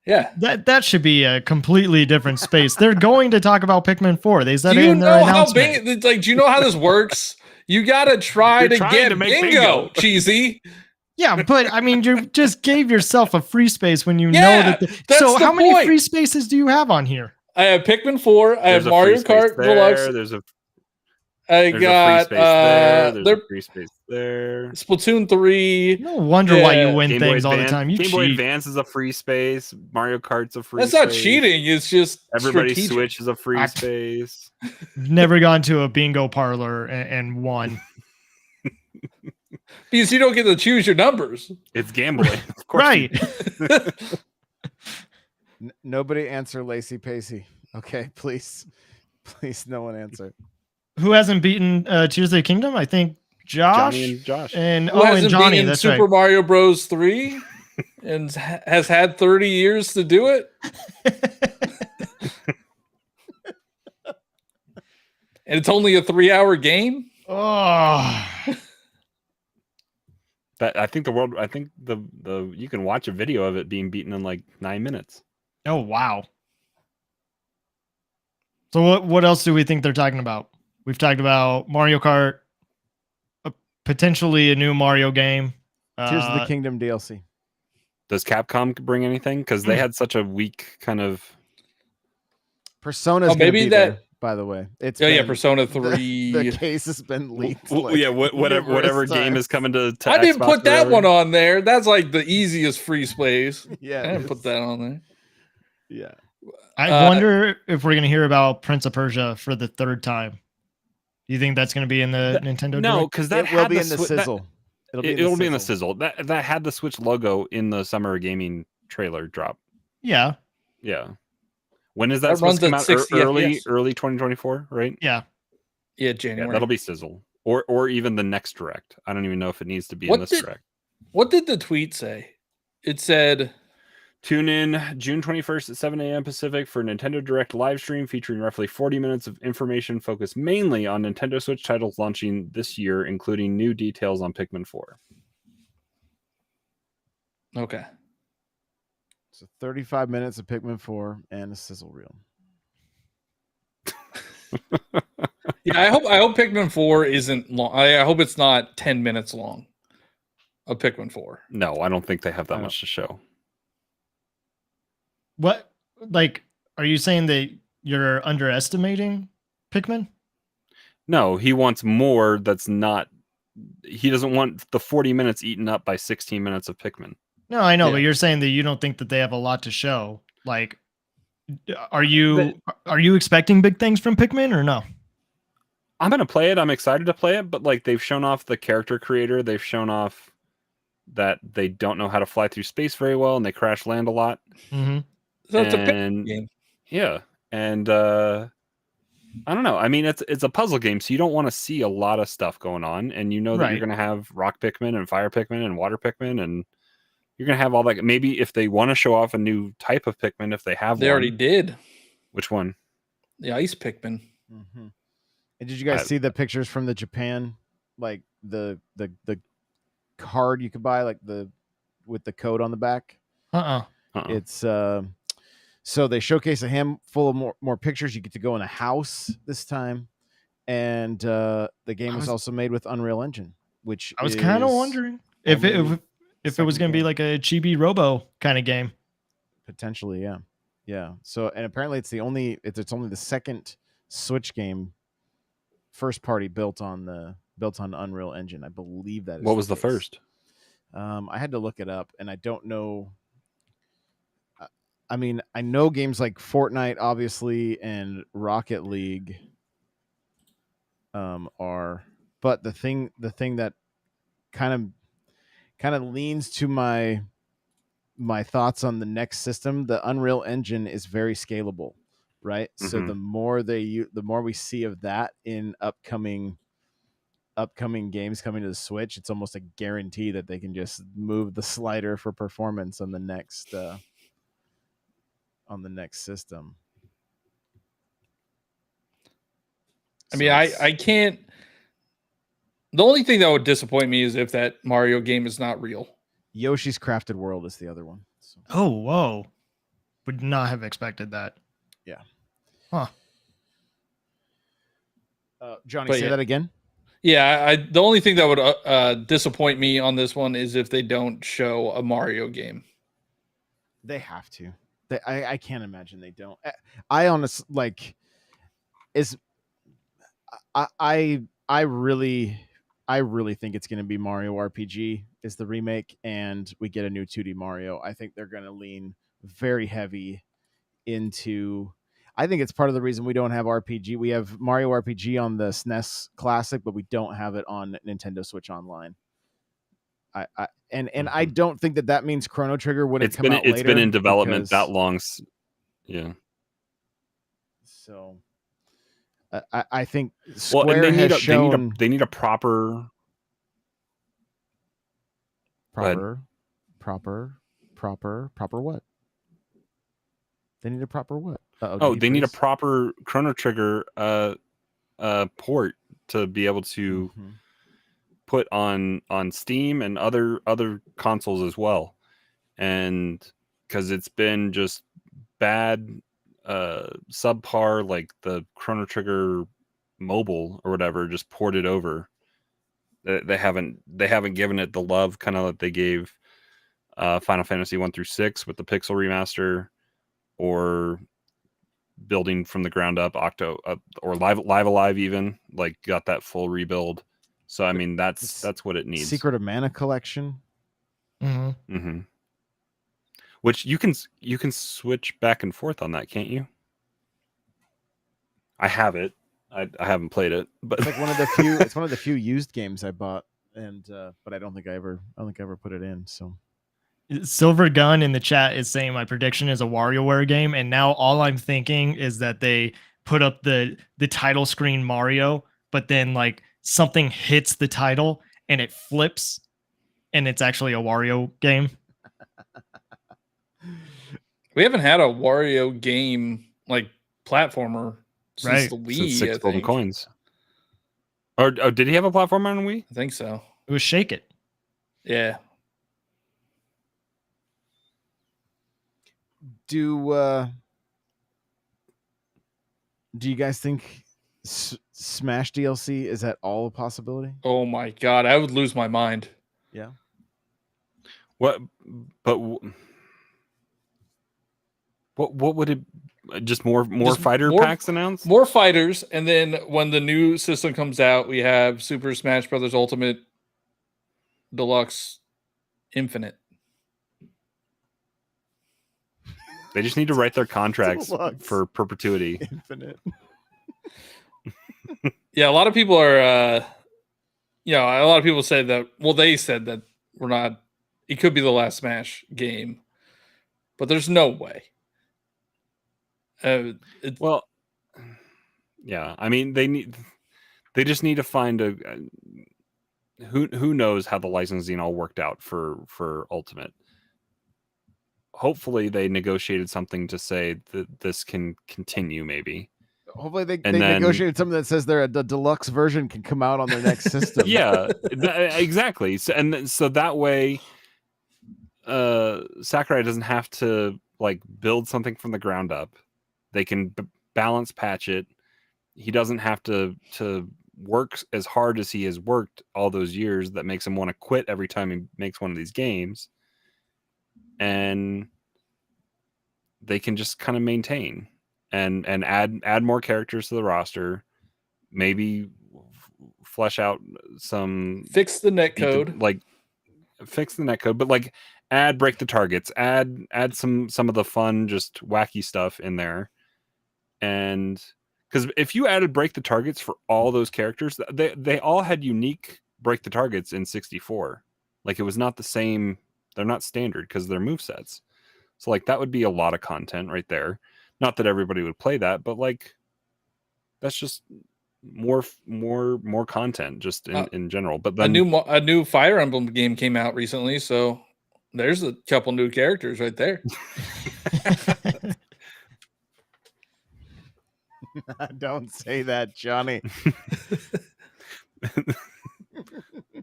Yeah, that should be a completely different space. They're going to talk about Pikmin 4. They said do it you in their know how announcement. big? Like, do you know how this works? You gotta try to get to make bingo, Cheesy. Yeah, but I mean, you just gave yourself a free space when you know Yeah, that. that's So the how many point. free spaces do you have on here? I have Pikmin 4. I have There's a Mario free space Kart there, Deluxe. There's got a free space there. There's they're a free space there. Splatoon 3. No wonder why you Yeah. win Game Boy things all the Advance- time. You Game Boy cheat. Advance is a free space. Mario Kart's a free That's space. not cheating. It's just Everybody's strategic. Switch is a free I- space. Never gone to a bingo parlor and won. Because you don't get to choose your numbers. It's gambling. Of course. Right. Nobody answer Lacey Pacey. Okay, please, no one answer. Who hasn't beaten Tears of the Kingdom? I think Josh. Johnny and Josh. And Who hasn't and Johnny. beaten That's Super right. Mario Bros. 3 and has had 30 years to do it? And it's only a 3-hour game? Oh, That I think the you can watch a video of it being beaten in like 9 minutes. oh wow. So what else do we think they're talking about? We've talked about Mario Kart, potentially a new Mario game. Tears of the Kingdom DLC. Does Capcom bring anything? Because they had such a weak kind of. Persona's Oh, gonna maybe be that- there, by the way. It's Oh, yeah, been- Persona 3. The case has been leaked. Whatever game is coming to I didn't Xbox put that forever. one on there. That's like the easiest free space. Yeah, I didn't put that on there. Yeah, I wonder if we're going to hear about Prince of Persia for the third time. Do you think that's going to be in the Nintendo No, Direct? because that it will had be the in the Swi- that- sizzle. It'll be in the sizzle. That had the Switch logo in the Summer Gaming trailer drop. Yeah. Yeah. When is that That supposed to come runs out? at 60 FPS. Early 2024, right? Yeah. Yeah, Yeah, January. that'll be sizzle. Or even the next direct. I don't even know if it needs to be What in this did- direct. What did the tweet say? It said, Tune in June 21st at 7 a.m. Pacific for Nintendo Direct live stream featuring roughly 40 minutes of information focused mainly on Nintendo Switch titles launching this year, including new details on Pikmin 4. okay. So 35 minutes of Pikmin 4 and a sizzle reel. Yeah, I hope Pikmin 4 isn't long. I hope it's not 10 minutes long. Of Pikmin 4. No, I don't think they have I that don't- much to show. What, like, are you saying that you're underestimating Pikmin? No, he wants more that's not. He doesn't want the 40 minutes eaten up by 16 minutes of Pikmin. No, I know, Yeah. but you're saying that you don't think that they have a lot to show. Like, are you expecting big things from Pikmin or no? I'm going to play it. I'm excited to play it, but like they've shown off the character creator. They've shown off that they don't know how to fly through space very well and they crash land a lot. Mm-hmm. So it's a Pikmin And game. yeah. And I don't know. I mean, it's a puzzle game, so you don't want to see a lot of stuff going on, and you know that you're Right. going to have rock Pikmin and fire Pikmin and water Pikmin, and you're going to have all that. Maybe if they want to show off a new type of Pikmin, if they have They one. already did. Which one? The ice Pikmin. Mm-hmm. And did you guys see the pictures from the Japan, like the card you could buy, like with the code on the back? It's so they showcase a handful of more pictures. You get to go in a house this time, and the game was also made with Unreal Engine, which I was kind of wondering if it was going to be like a Chibi Robo kind of game. Potentially, yeah. So, and apparently it's only the second Switch game, first party built on Unreal Engine. I believe that is what was the first? I had to look it up, and I don't know. I mean, I know games like Fortnite, obviously, and Rocket League are, but the thing that kind of leans to my thoughts on the next system, the Unreal Engine is very scalable, right? Mm-hmm. So the more we see of that in upcoming games coming to the Switch, it's almost a guarantee that they can just move the slider for performance on the next system. I mean, I can't. The only thing that would disappoint me is if that Mario game is not real. Yoshi's Crafted World is the other one. So. Oh, whoa. Would not have expected that. Yeah. Huh. Johnny, But say that again. Yeah, the only thing that would disappoint me on this one is if they don't show a Mario game. They have to. I can't imagine they don't. I honestly like is I really think it's going to be Mario RPG is the remake, and we get a new 2D Mario. I think they're going to lean very heavy into. I think it's part of the reason we don't have RPG. We have Mario RPG on the SNES Classic, but we don't have it on Nintendo Switch Online. I don't think that means Chrono Trigger wouldn't come out later. It's been in development that long. Yeah. So I think Square has shown they need a proper what? They need a proper what? They need a proper Chrono Trigger port to be able to put on Steam and other consoles as well. And because it's been just bad subpar, like the Chrono Trigger mobile or whatever just ported over. They haven't given it the love kind of that they gave Final Fantasy 1 through 6 with the Pixel remaster, or building from the ground up Octo or Live Alive, even like got that full rebuild. So I mean that's what it needs. Secret of Mana collection. Which you can switch back and forth on that, can't you? I have it. I haven't played it, but it's like one of the few. It's one of the few used games I bought, and but I don't think I ever put it in. So, Silver Gun in the chat is saying my prediction is a WarioWare game, and now all I'm thinking is that they put up the title screen Mario, but then like something hits the title and it flips, and it's actually a Wario game. We haven't had a Wario game like platformer since the Wii. Since 6 golden coins. Or did he have a platformer on Wii? I think so. It was Shake It. Yeah. Do you guys think Smash DLC, is that all a possibility? Oh my god, I would lose my mind. Yeah. What? But what would it? Just more Just fighter more- packs announced? More fighters, and then when the new system comes out, we have Super Smash Brothers Ultimate Deluxe Infinite. They just need to write their contracts Deluxe. for perpetuity. Infinite. Yeah, a lot of people are, a lot of people say that. Well, they said that we're not. It could be the last Smash game, but there's no way. Well, yeah. I mean, they just need to find a who knows how the licensing all worked out for Ultimate. Hopefully, they negotiated something to say that this can continue. Maybe. Hopefully they And then- negotiated something that says the deluxe version can come out on their next system. Yeah, exactly. So that way, Sakurai doesn't have to like build something from the ground up. They can balance patch it. He doesn't have to work as hard as he has worked all those years. That makes him want to quit every time he makes one of these games. And they can just kind of maintain and add more characters to the roster. Maybe flesh out some, fix the netcode. like fix the netcode, but like break the targets, add some of the fun, just wacky stuff in there. And because if you added break the targets for all those characters, they all had unique break the targets in 64. Like it was not the same. They're not standard because they're movesets. So like that would be a lot of content right there. Not that everybody would play that, but like that's just more content just in general. But then a new Fire Emblem game came out recently, so there's a couple new characters right there. Don't say that, Johnny.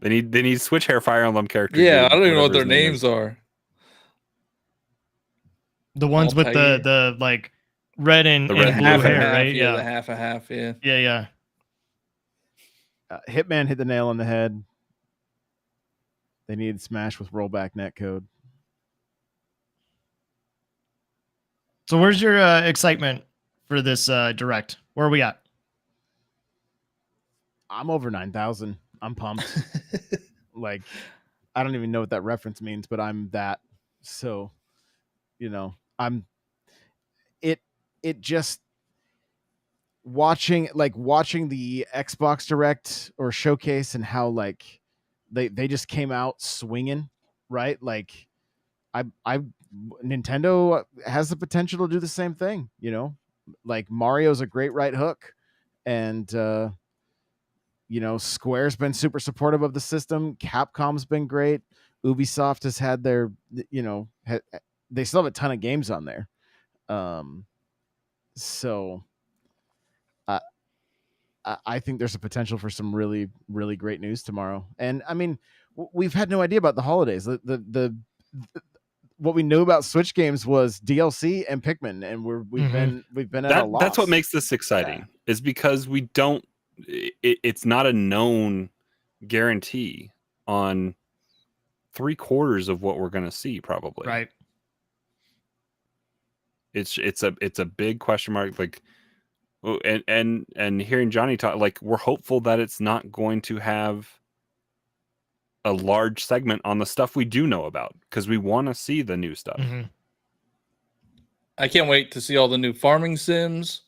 they need switch hair Fire Emblem characters. Yeah, I don't even know what their names are. The ones with Peggy. the like red and, The red and and blue blue hair, hair. right? Yeah, the Yeah. half a half. Yeah. Yeah. Hitman hit the nail on the head. They needed Smash with rollback netcode. So where's your excitement for this direct? Where are we at? I'm over 9,000. I'm pumped. Like, I don't even know what that reference means, but I'm that. So, it just watching the Xbox Direct or showcase and how like they just came out swinging, right? Like Nintendo has the potential to do the same thing, like Mario's a great right hook, and Square's been super supportive of the system. Capcom's been great. Ubisoft has had their, they still have a ton of games on there. So I think there's a potential for some really, really great news tomorrow. And I mean, we've had no idea about the holidays. The what we knew about Switch games was DLC and Pikmin, and we've been at a loss. That's what makes this exciting, is because we don't. It's not a known guarantee on 3/4 of what we're going to see, probably. Right. It's a big question mark. Like, and hearing Johnny talk, like, we're hopeful that it's not going to have a large segment on the stuff we do know about, because we want to see the new stuff. Mm-hmm. I can't wait to see all the new farming sims.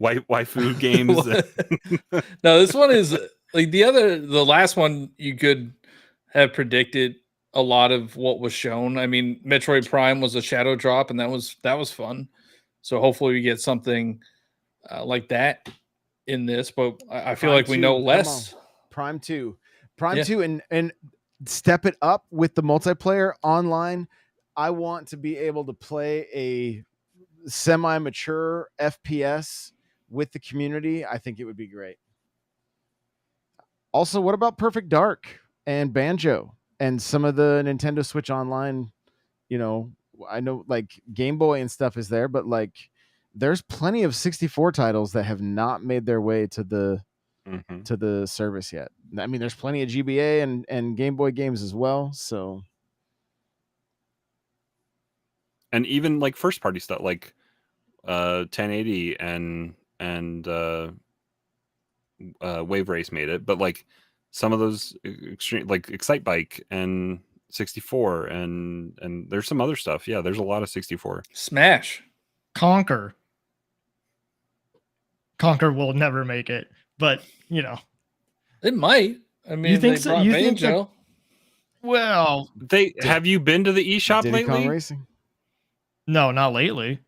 Waifu games. No, this one is like the last one you could have predicted a lot of what was shown. I mean, Metroid Prime was a shadow drop, and that was fun. So hopefully we get something like that in this, but I feel Prime like we 2, know come less. on. Prime 2, and step it up with the multiplayer online. I want to be able to play a semi-mature FPS with the community. I think it would be great. Also, what about Perfect Dark and Banjo and some of the Nintendo Switch Online? I know like Game Boy and stuff is there, but like there's plenty of 64 titles that have not made their way to the service yet. I mean, there's plenty of GBA and Game Boy games as well. So, and even like first party stuff like 1080 and Wave Race made it, but like some of those extreme like Excite Bike and 64 and there's some other stuff. Yeah, there's a lot of 64. Smash. Conquer will never make it, but you know, it might. I mean, you think they so? brought You think Banjo. well, Have you been to the eShop Diddy Kong lately? Racing. no, not lately.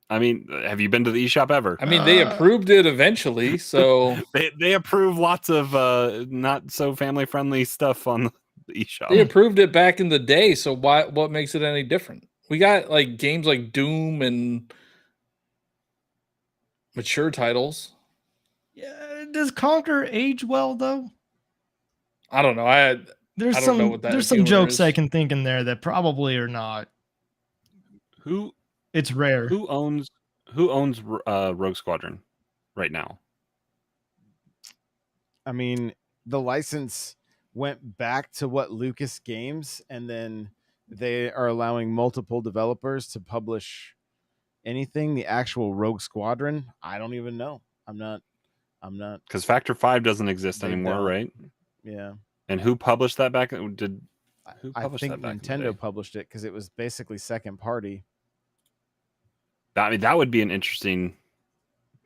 I mean, have you been to the eShop ever? I mean, they approved it eventually, so They approve lots of not so family friendly stuff on the eShop. they approved it back in the day. So what makes it any different? We got like games like Doom and mature titles. Yeah, does Conquer age well though? I don't know. There's I don't some know what that there's some dealer jokes is. I can think in there that probably are not. It's rare. Who owns Rogue Squadron right now? I mean, the license went back to what Lucas Games, and then they are allowing multiple developers to publish anything. The actual Rogue Squadron, I don't even know. I'm not. Because Factor 5 doesn't exist They anymore, don't. right? Yeah. And who published that back? Who I published think that back in the Nintendo day? published it because it was basically second party. I mean, that would be an interesting,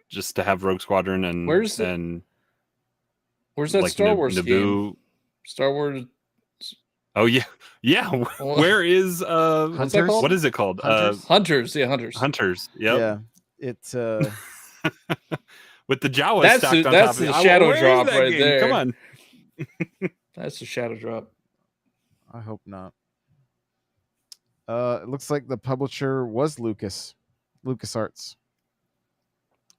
just to have Rogue Squadron and Where's that like Star Wars game? Naboo. Star Wars. Oh yeah. Where is What's that called? what is it called? Hunters. Yeah, Hunters. Hunters. Yep. Yeah. It's With the Jawas That's stacked on that's top of the it. shadow Where is drop that right game? there. Come on. That's the shadow drop. I hope not. It looks like the publisher was LucasArts.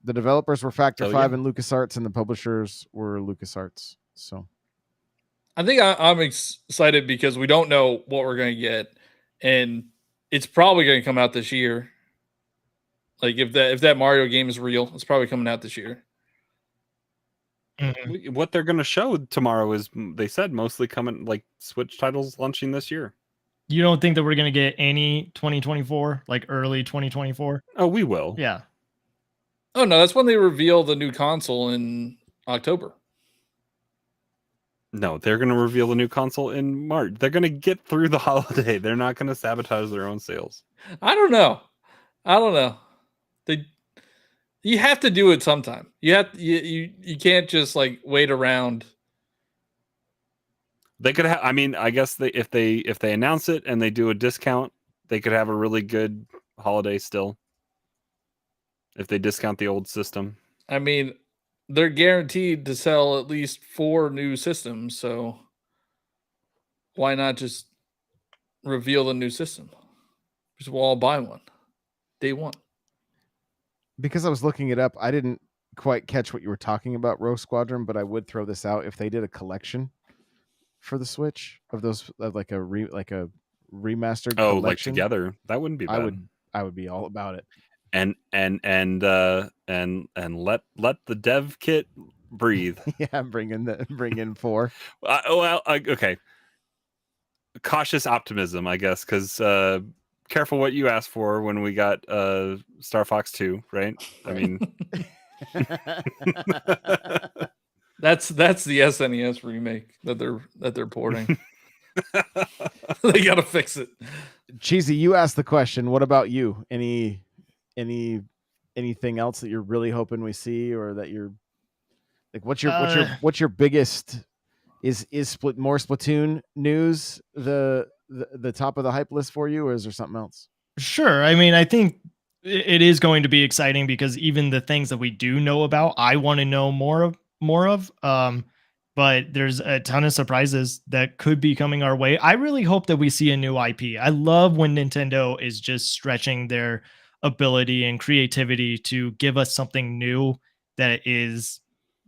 The developers were Factor 5 and LucasArts, and the publishers were LucasArts. So I think I'm excited because we don't know what we're going to get, and it's probably going to come out this year. Like if that Mario game is real, it's probably coming out this year. Mhm. What they're going to show tomorrow is, they said, mostly coming like Switch titles launching this year. You don't think that we're going to get any 2024, like early 2024? Oh, we will. Yeah. Oh no, that's when they reveal the new console in October. No, they're going to reveal the new console in March. They're going to get through the holiday. They're not going to sabotage their own sales. I don't know. You have to do it sometime. You can't just like wait around. They could have. I mean, I guess if they announce it and they do a discount, they could have a really good holiday still. If they discount the old system, I mean, they're guaranteed to sell at least 4 new systems, so why not just reveal the new system? Because we'll all buy one day one. because I was looking it up, I didn't quite catch what you were talking about, Rogue Squadron, but I would throw this out if they did a collection for the Switch of those, of like a remastered collection. like together, that wouldn't be bad. I would be all about it. And let the dev kit breathe. Yeah, bring in 4. Okay. Cautious optimism, I guess, because careful what you asked for when we got Star Fox 2, right? I mean, that's the SNES remake that they're porting. They gotta fix it. Cheesy, you asked the question. What about you? Anything else that you're really hoping we see, or that you're like, what's your biggest is more Splatoon news the top of the hype list for you, or is there something else? Sure. I mean, I think it is going to be exciting because even the things that we do know about, I want to know more of. But there's a ton of surprises that could be coming our way. I really hope that we see a new IP. I love when Nintendo is just stretching their ability and creativity to give us something new that is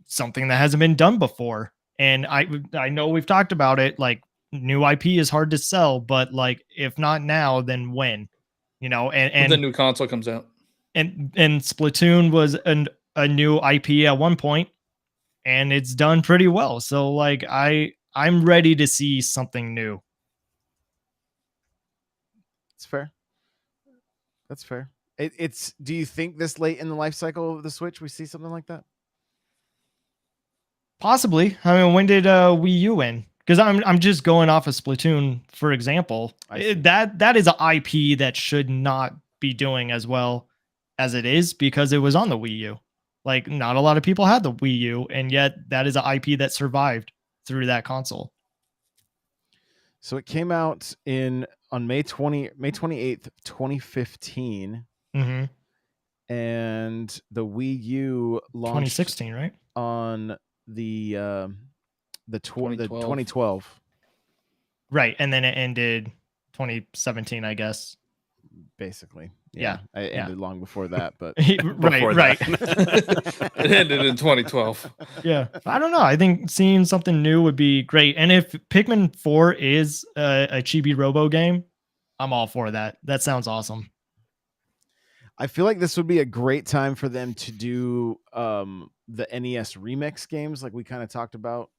something that hasn't been done before. And I know we've talked about it, like new IP is hard to sell, but like if not now, then when? You know, and the new console comes out. and Splatoon was a new IP at one point, and it's done pretty well. So like I'm ready to see something new. It's fair. That's fair. It's. Do you think this late in the life cycle of the Switch we see something like that? Possibly. I mean, when did Wii U end? Because I'm just going off of Splatoon, for example. That is an IP that should not be doing as well as it is because it was on the Wii U. Like, not a lot of people had the Wii U, and yet that is an IP that survived through that console. So it came out on May 28th, 2015. Mm-hmm. And the Wii U launched 2016, right? on the 2012. Right, and then it ended 2017, I guess. Basically, yeah. It ended long before that, but right. It ended in 2012. Yeah, I don't know. I think seeing something new would be great. And if Pikmin 4 is a Chibi Robo game, I'm all for that. That sounds awesome. I feel like this would be a great time for them to do the NES remix games, like we kind of talked about,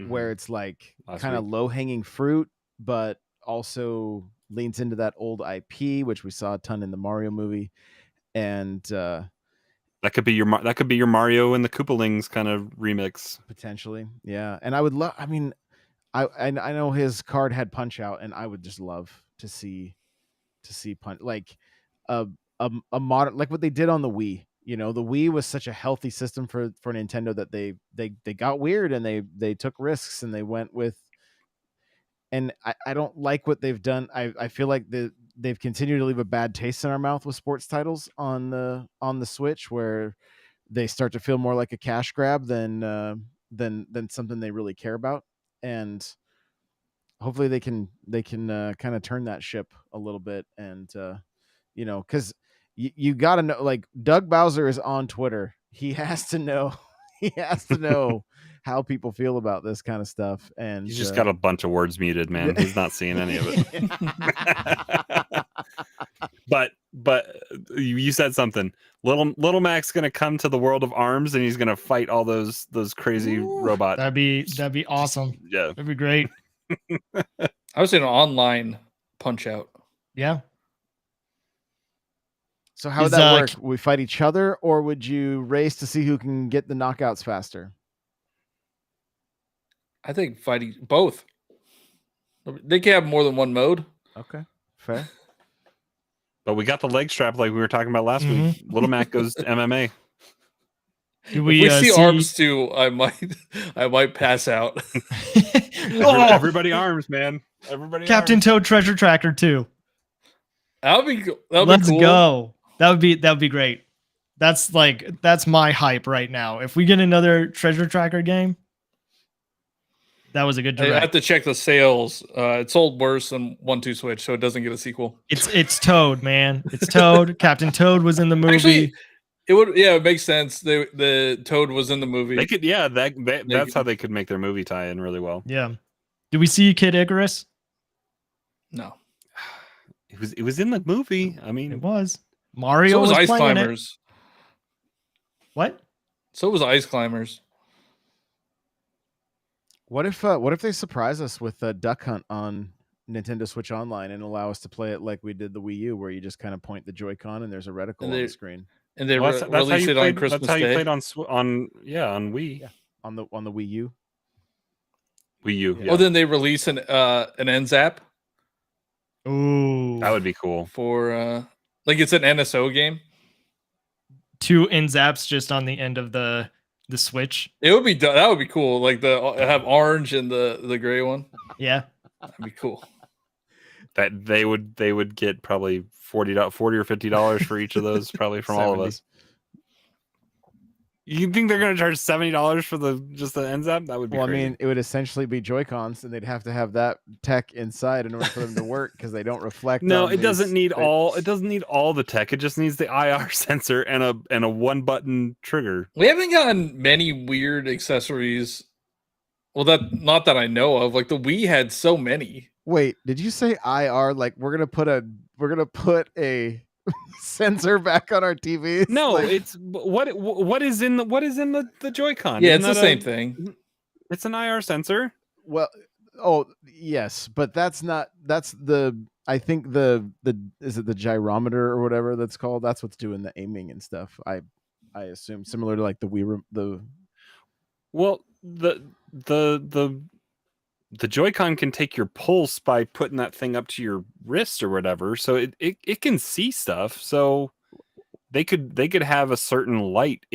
where it's like kind of low hanging fruit, but also leans into that old IP, which we saw a ton in the Mario movie, and that could be your Mario and the Koopalings kind of remix potentially. Yeah, and I would love. I mean, I know his card had Punch Out, and I would just love to see Punch like a modern, like what they did on the Wii. You know, the Wii was such a healthy system for Nintendo that they got weird and they took risks and they went with. And I don't like what they've done. I feel like they've continued to leave a bad taste in our mouth with sports titles on the Switch, where they start to feel more like a cash grab than something they really care about. And hopefully they can kind of turn that ship a little bit. And you know, because you got to know, like, Doug Bowser is on Twitter. He has to know. He has to know how people feel about this kind of stuff. And he's just got a bunch of words muted, man. He's not seeing any of it. But you said something. Little Mac's gonna come to the world of ARMS and he's gonna fight all those crazy robots. That'd be awesome. Yeah, that'd be great. I was in an online Punch Out. Yeah. So how would that work? We fight each other, or would you race to see who can get the knockouts faster? I think fighting both. They can have more than one mode. Okay, fair. But we got the leg strap like we were talking about last week. Little Mac goes to MMA. If we see ARMS too, I might pass out. Everybody ARMS, man. Everybody Captain ARMS. Toad Treasure Tracker 2. Let's be cool. Go. That would be great. That's my hype right now. If we get another Treasure Tracker game, that was a good direct. I have to check the sales. It sold worse than 1-2 Switch, so it doesn't get a sequel. It's Toad, man. It's Toad. Captain Toad was in the movie. Actually, it makes sense. The Toad was in the movie. They could, that's how they could make their movie tie in really well. Yeah. Did we see Kid Icarus? No. It was in the movie. I mean, it was. Mario so was Ice playing Climbers. It. What? So was Ice Climbers. What if they surprise us with a Duck Hunt on Nintendo Switch Online and allow us to play it like we did the Wii U, where you just kind of point the Joy-Con and there's a reticle on the screen? And they released it on Christmas Day. That's how you played on Wii. Yeah, on the Wii U. Wii U. Yeah. Yeah. Oh, then they release an NZAP. Ooh, that would be cool. For like it's an NSO game. 2 NZAPs just on the end of the Switch. It would be that would be cool. Like have orange and the gray one. Yeah, that'd be cool. That they would get probably $40 or $50 for each of those, probably from all of us. You think they're going to charge $70 for just the NZAP? That would be crazy. I mean, it would essentially be Joy-Cons, and they'd have to have that tech inside in order for them to work because they don't reflect. No, it doesn't need all. It doesn't need all the tech. It just needs the IR sensor and a 1-button trigger. We haven't gotten many weird accessories. Well, not that I know of. Like the Wii had so many. Wait, did you say IR? Like we're gonna put a sensor back on our TVs? No, Like, it's what is in the Joy-Con? Yeah, Isn't it's the that same thing. It's an IR sensor. well, oh yes, but that's the I think the is it the gyrometer or whatever that's called? That's what's doing the aiming and stuff. I assume similar to like the Well, the Joy-Con can take your pulse by putting that thing up to your wrist or whatever, so it can see stuff. So they could have a certain light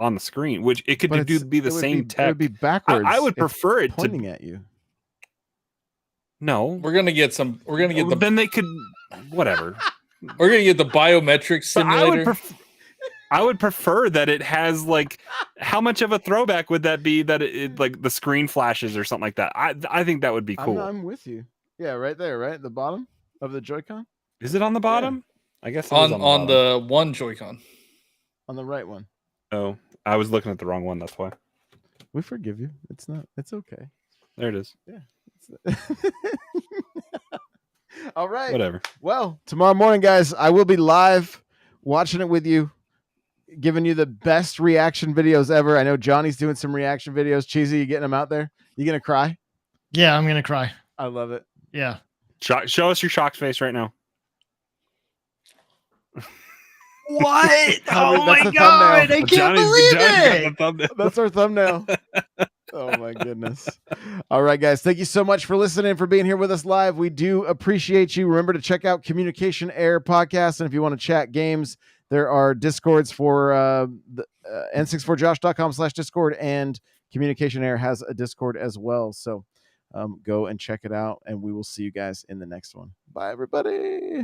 on the screen, which it could be the same tech. It would be backwards. I would if prefer it pointing to at you. No, We're gonna get the then they could whatever. we're gonna get the biometric But simulator. I would prefer that it has like, how much of a throwback would that be that it like the screen flashes or something like that? I think that would be cool. I'm with you. Yeah, right there, right at the bottom of the Joy-Con. Is it on the bottom? I guess it is on on the bottom. the one Joy-Con. On the right one. Oh, I was looking at the wrong one. That's why. We forgive you. It's okay. There it is. Yeah. All right. Whatever. Well, tomorrow morning, guys, I will be live watching it with you, giving you the best reaction videos ever. I know Johnny's doing some reaction videos. Cheesy, you getting them out there? You gonna cry? Yeah, I'm gonna cry. I love it. Yeah. Show us your shocked face right now. What? That's Oh my the god! thumbnail. I can't believe it. That's our thumbnail. Oh my goodness. All right, guys. Thank you so much for listening, for being here with us live. We do appreciate you. Remember to check out Communication Air Podcast. And if you want to chat games, there are Discords for n64josh.com/Discord, and Communication Air has a Discord as well. So go and check it out, and we will see you guys in the next one. Bye, everybody.